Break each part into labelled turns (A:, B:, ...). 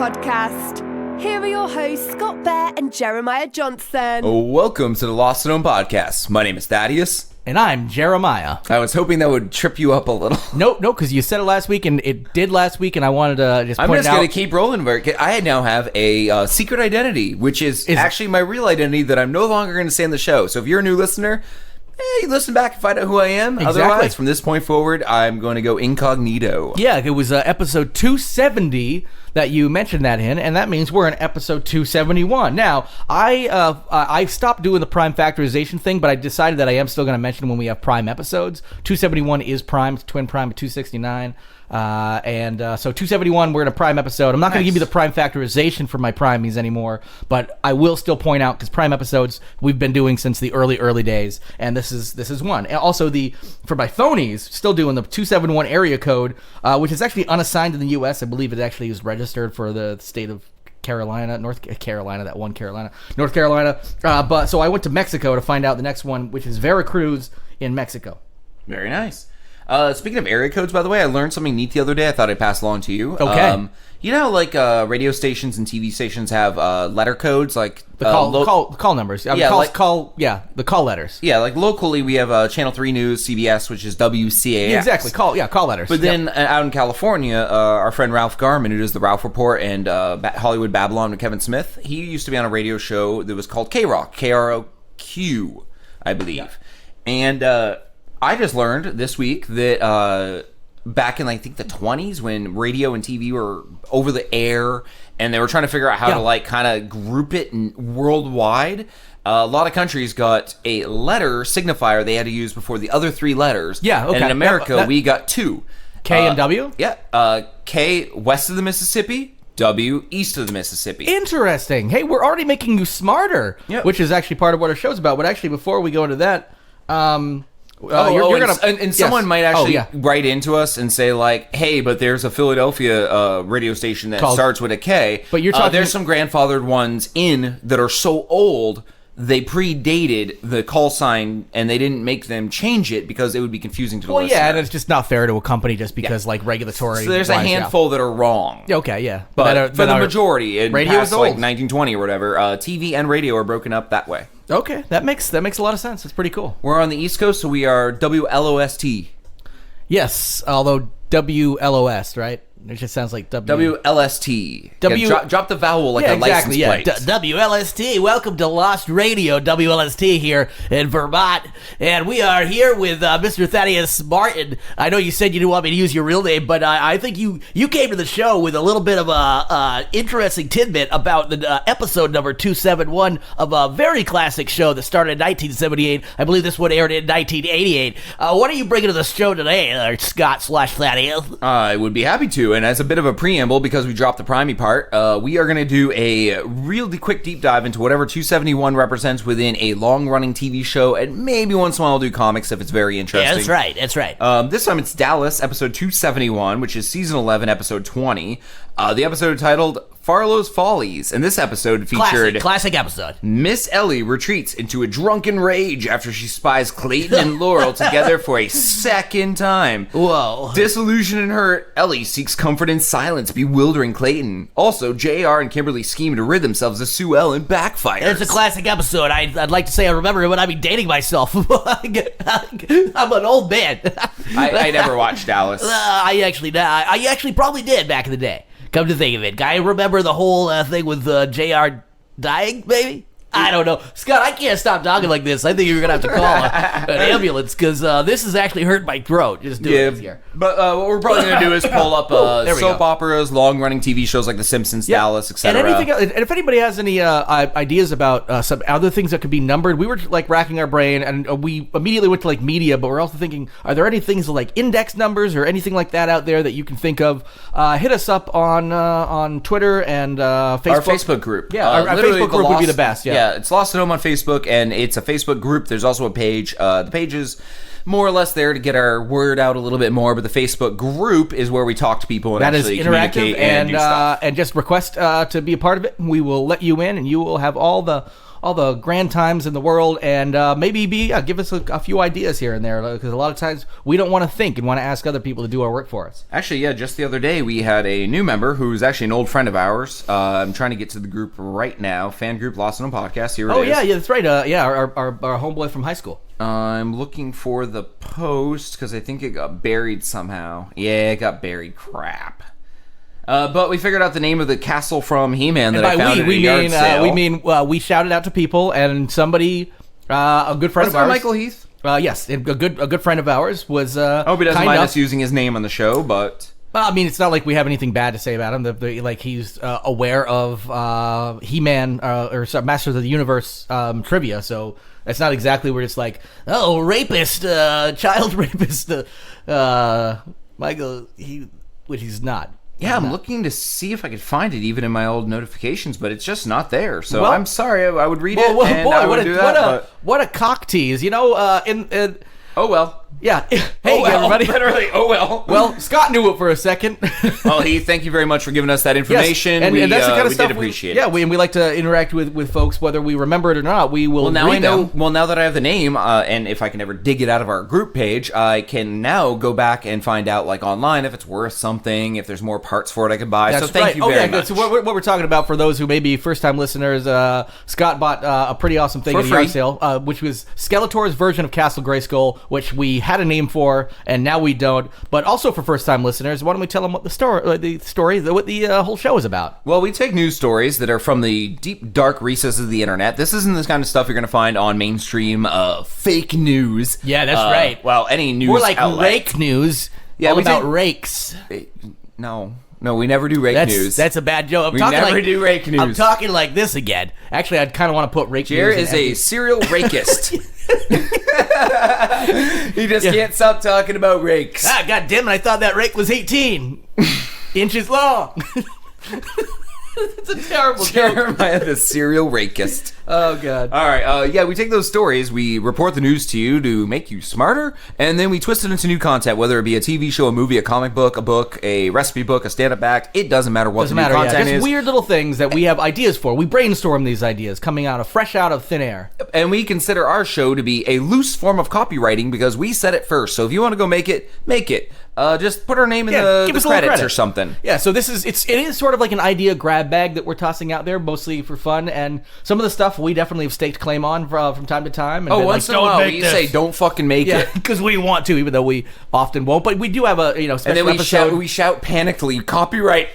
A: podcast. Here are your hosts, Scott Bear and Jeremiah Johnson.
B: Welcome to the Lost and Known podcast. My name is Thaddeus.
C: And I'm Jeremiah.
B: I was hoping that would trip you up a little.
C: No, because you said it last week, and it did last week, and I wanted to just point it out.
B: I'm just going to keep rolling. I now have a secret identity, which is actually my real identity that I'm no longer going to say on the show. So if you're a new listener, you listen back and find out who I am.
C: Exactly.
B: Otherwise, from this point forward, I'm going to go incognito.
C: Yeah, it was episode 270 that you mentioned that in, and that means we're in episode 271. Now, I stopped doing the prime factorization thing, but I decided that I am still going to mention when we have prime episodes. 271 is prime, it's twin prime of 269. So 271, we're in a prime episode. I'm not going to give you the prime factorization for my primies anymore, but I will still point out, because prime episodes we've been doing since the early days, and this is one. And also, for my phonies, still doing the 271 area code, which is actually unassigned in the U.S. I believe it actually is registered for the state of North Carolina. But so I went to Mexico to find out the next one, which is Veracruz in Mexico.
B: Very nice. Speaking of area codes, by the way, I learned something neat the other day. I thought I'd pass along to you.
C: Okay.
B: You know, like radio stations and TV stations have letter codes, like
C: the call numbers. The call letters.
B: Yeah, like locally we have Channel 3 News, CBS, which is WCAX.
C: Yeah, exactly. Call letters.
B: But then out in California, our friend Ralph Garman, who does the Ralph Report and Hollywood Babylon with Kevin Smith, he used to be on a radio show that was called K-Rock, KROQ, I believe. Yeah. And I just learned this week that back in, I think, the 20s, when radio and TV were over the air and they were trying to figure out how to kind of group it worldwide, a lot of countries got a letter signifier they had to use before the other three letters.
C: Yeah, okay.
B: And in America, we got two.
C: K and W?
B: Yeah. K west of the Mississippi, W east of the Mississippi.
C: Interesting. Hey, we're already making you smarter, which is actually part of what our show's about. But actually, before we go into that...
B: someone might actually write into us and say, like, hey, but there's a Philadelphia radio station that starts with a K.
C: But you're talking...
B: there's some grandfathered ones that are so old they predated the call sign, and they didn't make them change it because it would be confusing to the listener.
C: Yeah, and it's just not fair to a company just because, like, regulatory...
B: So there's a handful that are wrong.
C: Okay, yeah.
B: But for the majority, in
C: radio
B: past,
C: is old.
B: like, 1920 or whatever, TV and radio are broken up that way.
C: Okay, that makes a lot of sense. It's pretty cool.
B: We're on the East Coast, so we are WLOST.
C: Yes, although WLOS, right? It just sounds like
B: WLST. Drop the vowel like a license plate.
C: WLST. Welcome to Lost Radio, WLST here in Vermont. And we are here with Mr. Thaddeus Martin. I know you said you didn't want me to use your real name, but I think you came to the show with a little bit of a interesting tidbit about the episode number 271 of a very classic show that started in 1978. I believe this one aired in 1988. What are you bringing to the show today, Scott/Thaddeus?
B: I would be happy to. And as a bit of a preamble, because we dropped the primey part, we are going to do a really quick deep dive into whatever 271 represents within a long-running TV show, and maybe once in a while I'll do comics if it's very interesting.
C: Yeah, that's right.
B: This time it's Dallas, episode 271, which is season 11, episode 20. The episode titled Farlow's Follies, and this episode featured...
C: Classic episode.
B: Miss Ellie retreats into a drunken rage after she spies Clayton and Laurel together for a second time.
C: Whoa.
B: Disillusioned and hurt, Ellie seeks comfort in silence, bewildering Clayton. Also, JR and Kimberly scheme to rid themselves of Sue Ellen, backfires.
C: It's a classic episode. I'd like to say I remember it when I'd be dating myself. I'm an old man.
B: I never watched Dallas.
C: I actually probably did back in the day. Come to think of it, I remember the whole thing with JR dying, maybe? I don't know. Scott, I can't stop talking like this. I think you're going to have to call an ambulance, because this is actually hurting my throat. Just doing this here.
B: But what we're probably going to do is pull up soap operas, long-running TV shows like The Simpsons, Dallas, etc.
C: And if anybody has any ideas about some other things that could be numbered, we were like racking our brain, and we immediately went to like media, but we're also thinking, are there any things like index numbers or anything like that out there that you can think of? Hit us up on Twitter and Facebook.
B: Our Facebook group.
C: Yeah, our Facebook group would be the best,
B: Yeah, it's Lost and Home on Facebook, and it's a Facebook group. There's also a page. The page is more or less there to get our word out a little bit more, but the Facebook group is where we talk to people and actually communicate and do stuff.
C: And just request to be a part of it. We will let you in, and you will have all the all the grand times in the world, and maybe give us a few ideas here and there, because a lot of times we don't want to think and want to ask other people to do our work for us.
B: Actually, yeah, just the other day we had a new member who's actually an old friend of ours. I'm trying to get to the group right now. Fan group Lost on Podcast. Here it is.
C: Oh yeah, that's right. Our homeboy from high school.
B: I'm looking for the post because I think it got buried somehow. Yeah, it got buried. Crap. But we figured out the name of the castle from He-Man that I found at a yard sale.
C: We shouted out to people, and somebody, a good friend of ours,
B: Michael Heath.
C: Yes, a good friend of ours was.
B: I hope he doesn't mind us using his name on the show, but.
C: Well, I mean, it's not like we have anything bad to say about him. Like he's aware of He-Man or Masters of the Universe trivia, so it's not exactly where it's like, oh, rapist, child rapist, Michael. Which he's not.
B: Yeah, I'm looking to see if I could find it even in my old notifications, but it's just not there. So I'm sorry. I would read it. And I would do that,
C: what a cock tease!
B: Oh well.
C: Yeah. Hey, everybody.
B: Literally, oh well.
C: Well, Scott knew it for a second.
B: Well, Heath, thank you very much for giving us that information.
C: Yes. And that's the kind of stuff
B: did appreciate it.
C: Yeah, we like to interact with folks, whether we remember it or not. We will.
B: Well, now
C: read
B: I know.
C: them.
B: Well, now that I have the name, and if I can ever dig it out of our group page, I can now go back and find out, like online, if it's worth something, if there's more parts for it I can buy.
C: That's
B: so thank you very much.
C: So what we're talking about for those who may be first-time listeners, Scott bought a pretty awesome thing
B: For
C: at a
B: free.
C: yard sale, which was Skeletor's version of Castle Grayskull, which we had a name for, and now we don't. But also for first-time listeners, why don't we tell them what what the whole show is about?
B: Well, we take news stories that are from the deep, dark recesses of the internet. This isn't the kind of stuff you're going to find on mainstream fake news.
C: Yeah, that's right.
B: Well, any news
C: More like
B: outlet.
C: rake news.
B: Yeah,
C: all
B: we
C: about
B: take-
C: rakes.
B: No, we never do rake news.
C: That's a bad joke.
B: We never do rake news.
C: I'm talking like this again. Actually, I'd kind of want to put rake
B: Jer
C: news.
B: is a serial rakist. He just can't stop talking about rakes.
C: Ah, God damn it! I thought that rake was 18 inches long. It's a terrible joke.
B: Jeremiah the serial rakist.
C: Oh, God.
B: All right, yeah, we take those stories, we report the news to you to make you smarter, and then we twist it into new content, whether it be a TV show, a movie, a comic book, a book, a recipe book, a stand-up act. It doesn't matter what the new content
C: Just
B: is.
C: weird little things that we have ideas for. We brainstorm these ideas coming fresh out of thin air.
B: And we consider our show to be a loose form of copywriting because we said it first. So if you want to go make it, make it. Just put our name in
C: give
B: the
C: us a little
B: credits
C: credit
B: or something.
C: Yeah, so it is sort of like an idea grab bag that we're tossing out there, mostly for fun, and some of the stuff we definitely have staked claim on from time to time. And
B: Once in a while, we say, don't fucking make it.
C: because we want to, even though we often won't. But we do have a special
B: And then we
C: episode.
B: shout panically, copyright.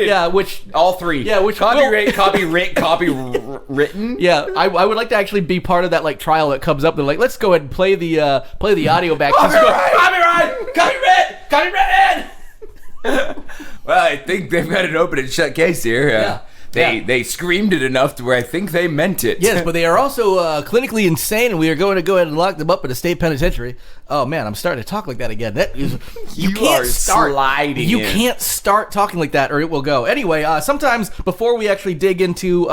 C: Yeah, which
B: all three.
C: Yeah, which
B: copyright, copywritten.
C: Yeah, I would like to actually be part of that like trial that comes up. They're like, let's go ahead and play the audio back. Copyright.
B: Well, I think they've got an open and shut case here.
C: Yeah.
B: They screamed it enough to where I think they meant it.
C: Yes, but they are also clinically insane, and we are going to go ahead and lock them up in a state penitentiary. Oh man, I'm starting to talk like that again. That is, you can't
B: are
C: start
B: sliding.
C: You can't start talking like that, or it will go. Anyway, sometimes before we actually dig into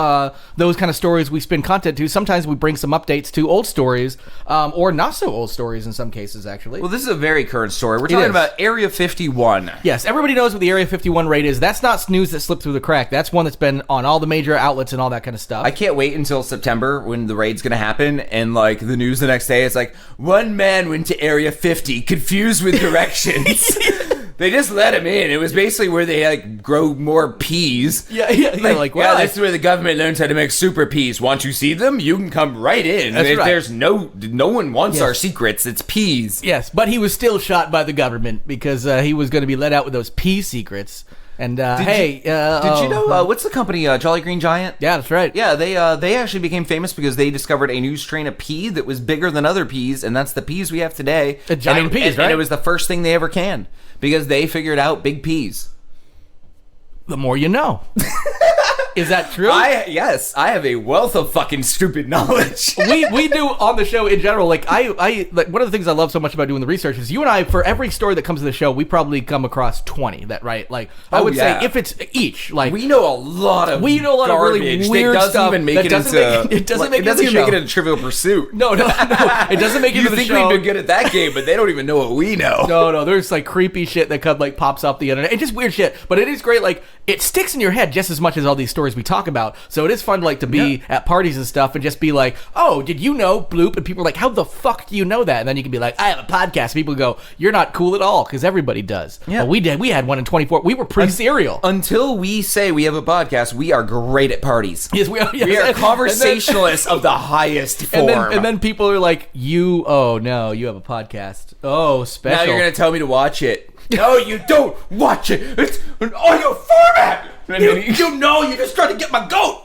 C: those kind of stories we spin content to, sometimes we bring some updates to old stories, or not so old stories in some cases, actually.
B: Well, this is a very current story. We're talking about Area 51.
C: Yes, everybody knows what the Area 51 raid is. That's not news that slipped through the crack. That's one that's been on all the major outlets and all that kind of stuff.
B: I can't wait until September when the raid's gonna happen, and like the news the next day, it's like one man went to Area 50, confused with directions. They just let him in. It was basically where they like grow more peas.
C: Yeah. Well,
B: this is where the government learns how to make super peas. Want you see them? You can come right in.
C: That's right.
B: There's no one wants our secrets. It's peas.
C: Yes, but he was still shot by the government because he was going to be let out with those pea secrets. And did you
B: know what's the company? Jolly Green Giant.
C: Yeah, that's right.
B: Yeah, they actually became famous because they discovered a new strain of pea that was bigger than other peas, and that's the peas we have today.
C: The giant peas, right?
B: And it was the first thing they ever canned because they figured out big peas.
C: The more you know. Is that true?
B: Yes, I have a wealth of fucking stupid knowledge.
C: we do on the show in general. Like I like one of the things I love so much about doing the research is you and I, for every story that comes to the show, we probably come across 20. That right? Like I would say if it's each, like
B: we know a lot of
C: really weird stuff.
B: It doesn't even make it into Trivial Pursuit.
C: No, it doesn't make it into the show.
B: You think we've been good at that game, but they don't even know what we know.
C: No, there's like creepy shit that pops off the internet. It's just weird shit, but it is great. Like it sticks in your head just as much as all these stories stories we talk about. So it is fun, like, to be at parties and stuff and just be like, oh, did you know bloop? And people are like, how the fuck do you know that? And then you can be like, I have a podcast. People go, you're not cool at all, because everybody does. Yeah. Well, we did. We had one in 24. We were pre-serial.
B: Until we say we have a podcast, we are great at parties.
C: Yes, we are. Yes.
B: We are conversationalists of the highest form.
C: And then people are like, oh no, you have a podcast. Oh, special.
B: Now you're going to tell me to watch it. No, you don't watch it. It's an audio format. You know, you're just trying to get my goat.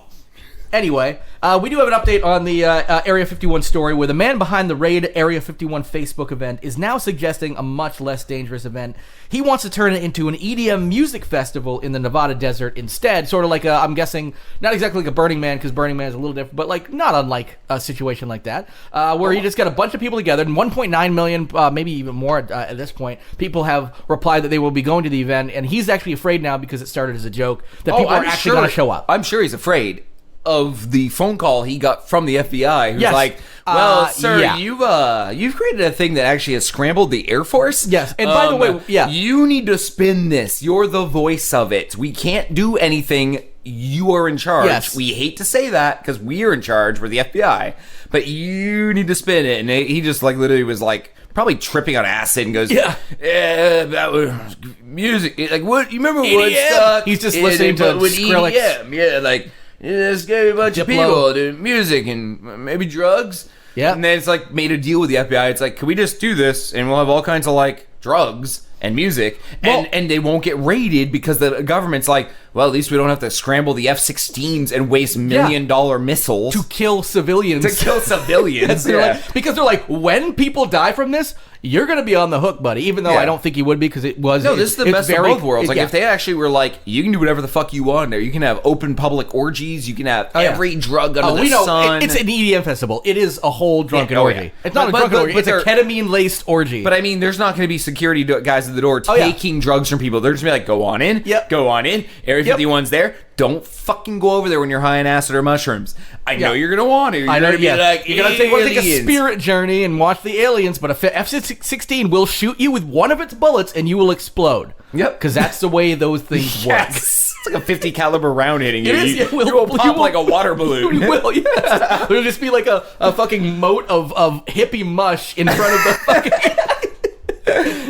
C: Anyway, we do have an update on the Area 51 story, where the man behind the Raid Area 51 Facebook event is now suggesting a much less dangerous event. He wants to turn it into an EDM music festival in the Nevada desert instead, sort of like I'm guessing, not exactly like a Burning Man, because Burning Man is a little different, but like not unlike a situation like that, where you just got a bunch of people together, and 1.9 million, maybe even more at this point, people have replied that they will be going to the event, and he's actually afraid now, because it started as a joke, that people are actually going to show up.
B: I'm sure he's afraid of the phone call he got from the FBI, who's like, well, sir, you've created a thing that actually has scrambled the Air Force.
C: Yes, and by the way,
B: you need to spin this. You're the voice of it. We can't do anything. You are in charge.
C: Yes.
B: We hate to say that, because we are in charge. We're the FBI. But you need to spin it. And he just like literally was like, probably tripping on acid, and goes, that was music. Like, what? You remember Woodstock?
C: He's just listening to Skrillex.
B: EDM. Yeah, like, let's get a bunch of people to music and maybe drugs.
C: Yeah.
B: And then it's like made a deal with the FBI. It's like, can we just do this and we'll have all kinds of like drugs and music, and they won't get raided, because the government's like, well, at least we don't have to scramble the F-16s and waste $1 million missiles
C: to kill civilians.
B: Because
C: they're like, when people die from this, you're going to be on the hook, buddy. Even though I don't think you would be, because it was.
B: No, this is the best of both worlds. Like, if they actually were like, you can do whatever the fuck you want there. You can have open public orgies. You can have every drug under the sun.
C: It's an EDM festival. It is a whole drunken orgy. It's not a drunken orgy. It's a ketamine-laced orgy.
B: But I mean, there's not going to be security guys at the door taking drugs from people. They're just going to be like, go on in. Go on in. Area 51's there. Don't fucking go over there when you're high on acid or mushrooms. I know you're going to want to. You're going to be like,
C: you're going to take a spirit journey and watch the aliens, but a F-16 will shoot you with one of its bullets and you will explode.
B: Yep.
C: Because that's the way those things work.
B: It's like a 50 caliber round hitting you.
C: You
B: will pop like a water balloon.
C: You will, yes. There'll just be like a fucking moat of hippie mush in front of the fucking...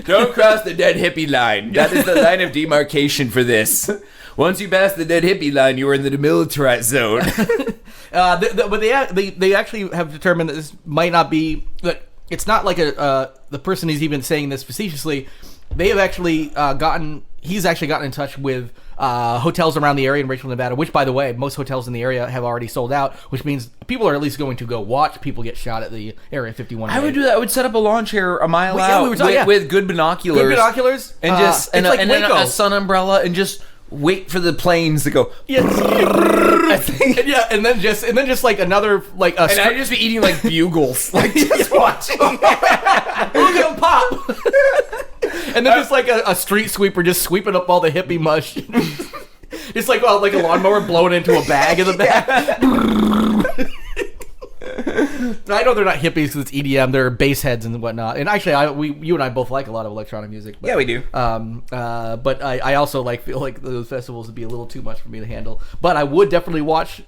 B: Don't cross the dead hippie line. That is the line of demarcation for this. Once you pass the dead hippie line, you are in the demilitarized zone.
C: But they actually have determined that this might not be... That it's not like the person is even saying this facetiously. They have actually he's actually gotten in touch with hotels around the area in Rachel, Nevada, which, by the way, most hotels in the area have already sold out, which means people are at least going to go watch people get shot at the Area 51.
B: I would do that. I would set up a lawn chair a mile out with good binoculars.
C: Good binoculars.
B: And just and a sun umbrella, and just wait for the planes to go.
C: Yeah, and then just like another like a.
B: And I'd just be eating like bugles, like just watching.
C: Look at them pop. And then just like a street sweeper just sweeping up all the hippie mush. It's like a lawnmower blowing into a bag in the back. I know they're not hippies because it's EDM. They're bass heads and whatnot. And actually, you and I both like a lot of electronic music. But,
B: yeah, we do.
C: But I also feel like those festivals would be a little too much for me to handle. But I would definitely watch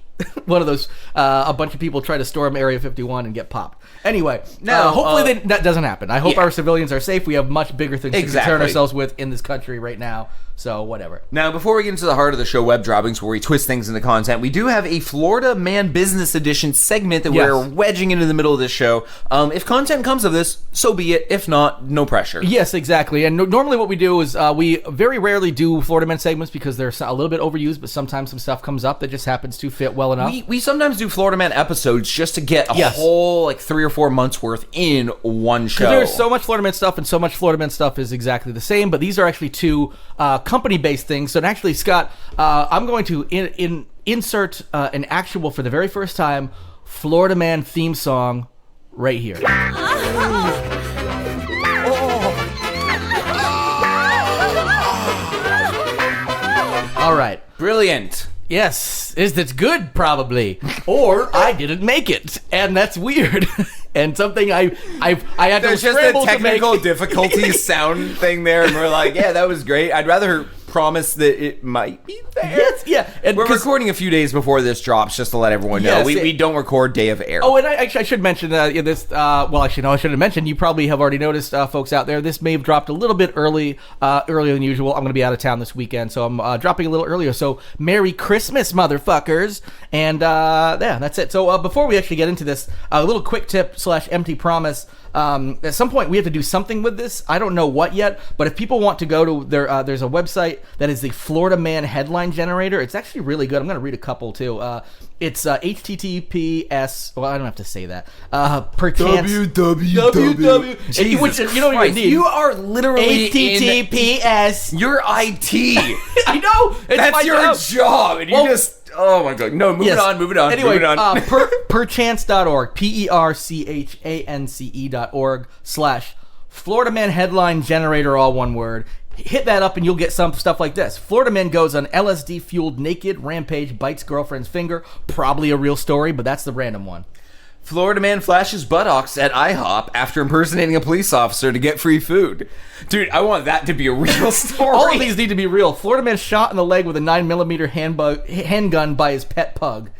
C: one of those. A bunch of people try to storm Area 51 and get popped. Anyway, hopefully that doesn't happen. I hope our civilians are safe. We have much bigger things to concern ourselves with in this country right now. So whatever.
B: Now, before we get into the heart of the show, web droppings, where we twist things into content, we do have a Florida Man Business Edition segment that we're wedging into the middle of this show. If content comes of this, so be it. If not, no pressure.
C: Yes, exactly. And normally what we do is we very rarely do Florida Man segments because they're a little bit overused, but sometimes some stuff comes up that just happens to fit well enough.
B: We sometimes do Florida Man episodes just to get a whole 3 or 4 months worth in one show.
C: There's so much Florida Man stuff, and so much Florida Man stuff is exactly the same, but these are actually two company-based things. So actually, Scott, I'm going to insert an actual, for the very first time, Florida Man theme song right here. All right.
B: Brilliant.
C: Yes, that's good, probably. Or I didn't make it, and that's weird. And something I had
B: There's
C: to
B: just a
C: scramble
B: technical
C: to make.
B: difficulty sound thing there, and we're like, yeah, that was great. I'd rather promise that it might be there.
C: Yes, yeah. And
B: We're recording a few days before this drops, just to let everyone know.
C: Yes,
B: we don't record day of air.
C: Oh, and I should mention this. Well, actually, no, I should have mentioned. You probably have already noticed, folks out there. This may have dropped a little bit earlier than usual. I'm going to be out of town this weekend, so I'm dropping a little earlier. So, Merry Christmas, motherfuckers! And yeah, that's it. So, before we actually get into this, a little quick tip / empty promise. At some point, we have to do something with this. I don't know what yet, but if people want to go to there's a website that is the Florida Man headline generator. It's actually really good. I'm going to read a couple too. It's HTTPS. Well, I don't have to say that. Perchance.
B: www.
C: Which you know what you need.
B: You are literally
C: HTTPS.
B: You're IT.
C: I know.
B: That's your job, and you just. Oh my god! No, moving on.
C: Anyway,
B: moving on.
C: perchance.org, perchance.org / Florida Man headline generator, all one word. Hit that up and you'll get some stuff like this. Florida man goes on LSD fueled naked rampage, bites girlfriend's finger. Probably a real story, but that's the random one.
B: Florida man flashes buttocks at IHOP after impersonating a police officer to get free food. Dude, I want that to be a real story.
C: All of these need to be real. Florida man shot in the leg with a 9mm handgun by his pet pug.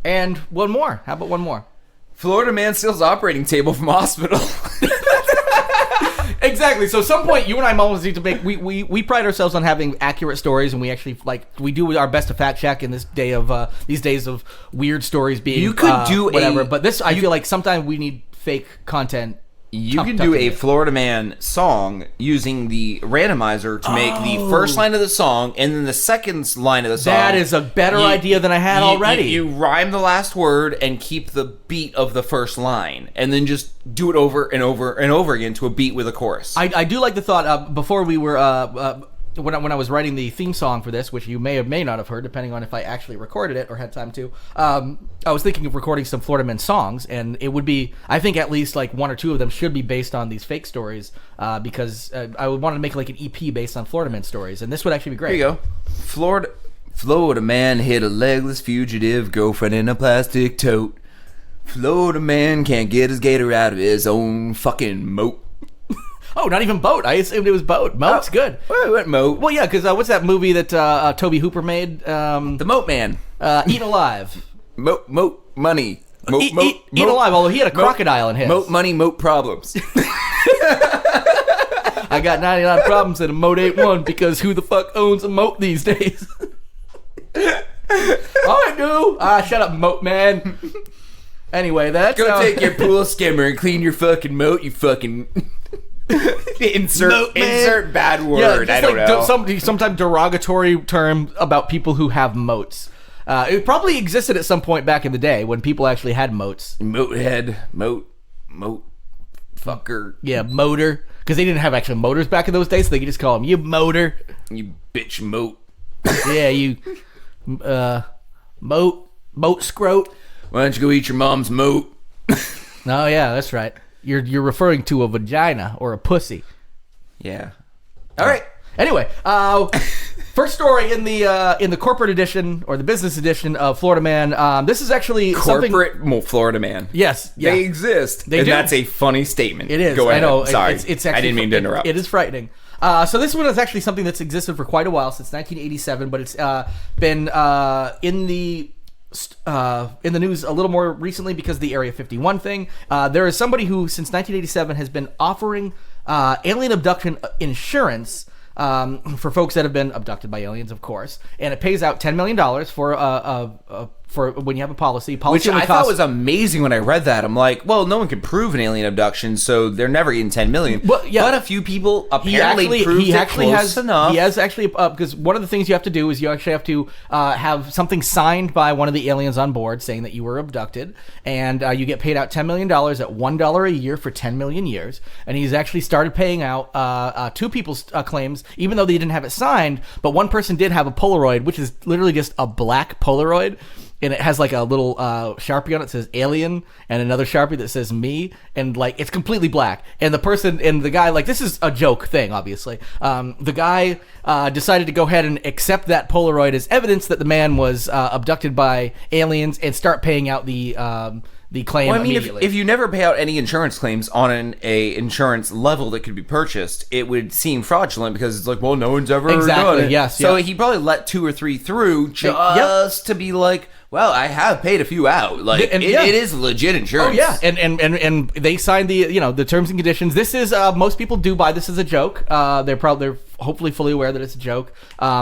C: And one more. How about one more?
B: Florida man steals operating table from hospital.
C: Exactly. So, at some point, you and I always need to make. We pride ourselves on having accurate stories, and we actually we do our best to fact check in this day of these days of weird stories being.
B: You could do
C: whatever, but this I feel like sometimes we need fake content.
B: You can do a Florida Man song using the randomizer to make the first line of the song and then the second line of the song.
C: That is a better idea than I had already.
B: You rhyme the last word and keep the beat of the first line, and then just do it over and over and over again to a beat with a chorus.
C: I do like the thought. Before we were when I was writing the theme song for this, which you may or may not have heard, depending on if I actually recorded it or had time to, I was thinking of recording some Florida Man songs, and it would be, I think at least like one or two of them should be based on these fake stories, because I would want to make like an EP based on Florida Man stories, and this would actually be great.
B: Here you go. Florida man hit a legless fugitive girlfriend in a plastic tote. Florida man can't get his gator out of his own fucking moat.
C: Oh, not even boat. I assumed it was boat. Moat's good.
B: Well, what moat?
C: Well, yeah, because what's that movie that Toby Hooper made?
B: The Moat Man.
C: Eat Alive.
B: Moat money.
C: Eat Alive, although he had a crocodile in his.
B: Moat money, moat problems.
C: I got 99 problems and a moat ain't one, because who the fuck owns a moat these days? I do. Shut up, moat man. Anyway, that's
B: Go take your pool skimmer and clean your fucking moat, you fucking... insert bad word.
C: Yeah,
B: I don't know.
C: Sometimes derogatory term about people who have moats. It probably existed at some point back in the day when people actually had moats.
B: Moat head, moat, fucker.
C: Yeah, motor. Because they didn't have actual motors back in those days, so they could just call them, you motor.
B: You bitch moat.
C: Yeah, you moat scrote.
B: Why don't you go eat your mom's moat?
C: Oh, yeah, that's right. You're referring to a vagina or a pussy.
B: Yeah. All right.
C: Anyway, first story in the corporate edition or the business edition of Florida Man. This is actually
B: corporate Florida Man.
C: Yes, yeah.
B: They exist.
C: They do.
B: That's a funny statement.
C: It is.
B: Go ahead.
C: I know.
B: Sorry,
C: it's actually,
B: I didn't mean to interrupt.
C: It is frightening. So this one is actually something that's existed for quite a while, since 1987, but it's been in the news a little more recently because of the Area 51 thing. There is somebody who, since 1987, has been offering alien abduction insurance for folks that have been abducted by aliens, of course, and it pays out $10 million for when you have a policy.
B: Which I thought was amazing when I read that. I'm like, well, no one can prove an alien abduction, so they're never getting $10 million.
C: But, yeah,
B: but a few people apparently proved it close enough.
C: He has actually, because one of the things you have to do is you actually have to have something signed by one of the aliens on board saying that you were abducted, and you get paid out $10 million at $1 a year for 10 million years. And he's actually started paying out two people's claims, even though they didn't have it signed, but one person did have a Polaroid, which is literally just a black Polaroid. And it has like a little Sharpie on it that says alien, and another Sharpie that says me, and like it's completely black. And the person and the guy, like, this is a joke thing, obviously. The guy decided to go ahead and accept that Polaroid as evidence that the man was abducted by aliens and start paying out the the claim
B: Well, I mean,
C: immediately.
B: if you never pay out any insurance claims on a insurance level that could be purchased, it would seem fraudulent because it's like, well, no one's ever
C: Exactly,
B: done it.
C: yes,
B: So
C: yeah.
B: he probably let 2 or 3 through just to be like, well, I have paid a few out. Like,
C: And-
B: it is legit insurance.
C: Oh yeah, and they signed the terms and conditions. This is most people do buy this as a joke. They're hopefully fully aware that it's a joke.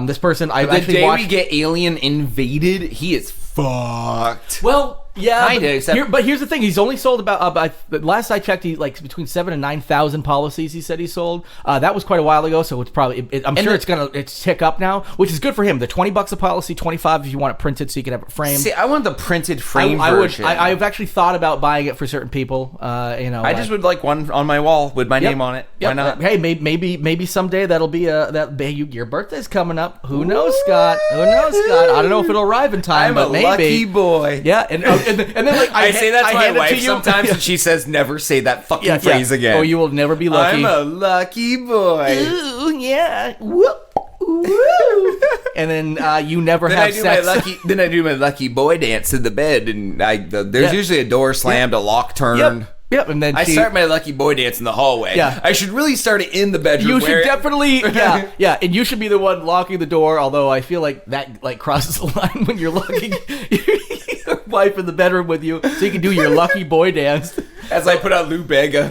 C: This person I've
B: The
C: actually
B: day
C: watched.
B: we get alien invaded, he is fucked.
C: Well, yeah,
B: Kinda,
C: but here's the thing: he's only sold about. Last I checked, he between 7,000 and 9,000 policies. He said he sold. That was quite a while ago, so it's probably. I'm sure it's tick up now, which is good for him. The $20 a policy, 25 if you want it printed, so you can have it framed.
B: See, I want the printed frame
C: I
B: version.
C: I've actually thought about buying it for certain people.
B: I just would like one on my wall with my name on it.
C: Yep.
B: Why not?
C: Hey, maybe someday that'll be your birthday's coming up. Who knows, Scott? Who knows, Scott? I don't know if it'll arrive in time,
B: I'm
C: but
B: a
C: maybe.
B: lucky boy.
C: Yeah, and then like
B: I say that to my
C: hand it
B: wife
C: you.
B: sometimes, and she says, "Never say that fucking phrase again."
C: Oh, you will never be lucky.
B: I'm a lucky boy.
C: Ooh, yeah. Whoop. Woo. And then you never
B: Then
C: have
B: I do
C: sex.
B: my lucky boy dance in the bed, and there's usually a door slammed, a lock turned.
C: Yep. And then
B: I start my lucky boy dance in the hallway.
C: Yeah.
B: I should really start it in the bedroom.
C: You should definitely, yeah, and you should be the one locking the door. Although I feel like that crosses the line when you're locking your wife in the bedroom with you, so you can do your lucky boy dance.
B: As I put out Lou Bega.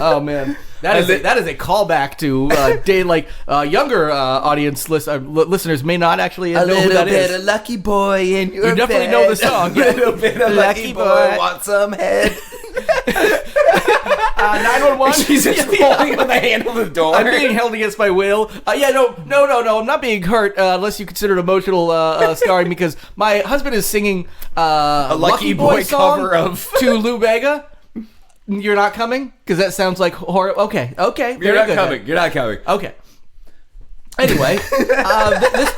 C: Oh man, that is a callback to younger audience listeners may not actually know who that is.
B: A lucky boy in your
C: You definitely
B: bed.
C: know the song.
B: A little bit of lucky boy want some head.
C: 911.
B: She's just holding on the handle of the door.
C: I'm being held against my will. No. I'm not being hurt unless you consider it emotional scarring because my husband is singing a
B: Lucky Boy
C: song
B: cover of-
C: to Lou Bega. You're not coming because that sounds like horror. Okay.
B: You're not coming. You're not coming.
C: Okay. Anyway,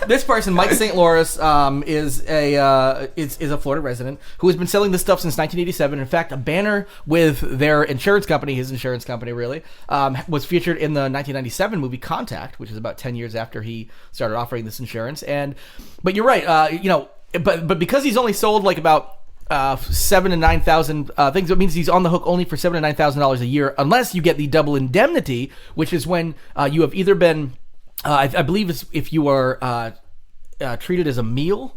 C: this person, Mike St. Louis, is a Florida resident who has been selling this stuff since 1987. In fact, a banner with their insurance company, his insurance company, really, was featured in the 1997 movie Contact, which is about 10 years after he started offering this insurance. But you're right, but because he's only sold like about 7,000 to 9,000 things. It means he's on the hook only for $7,000 to $9,000 a year, unless you get the double indemnity, which is when you have either been, I believe, it's if you are treated as a meal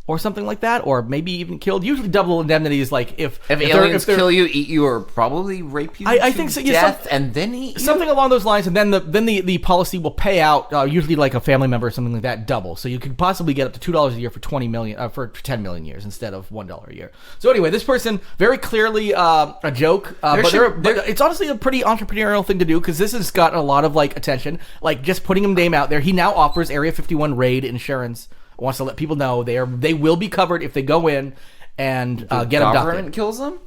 C: or something like that, or maybe even killed. Usually, double indemnity is like if
B: aliens kill you, eat you, or probably rape you.
C: I think so. Yeah,
B: death, and then eat you?
C: Something along those lines, and then the policy will pay out usually like a family member or something like that double. So you could possibly get up to $2 a year for 20 million for 10 million years instead of $1 a year. So anyway, this person very clearly a joke, but it's honestly a pretty entrepreneurial thing to do because this has gotten a lot of like attention. Like just putting his name out there, he now offers Area 51 raid insurance. Wants to let people know they will be covered if they go in and get abducted.
B: Government kills them?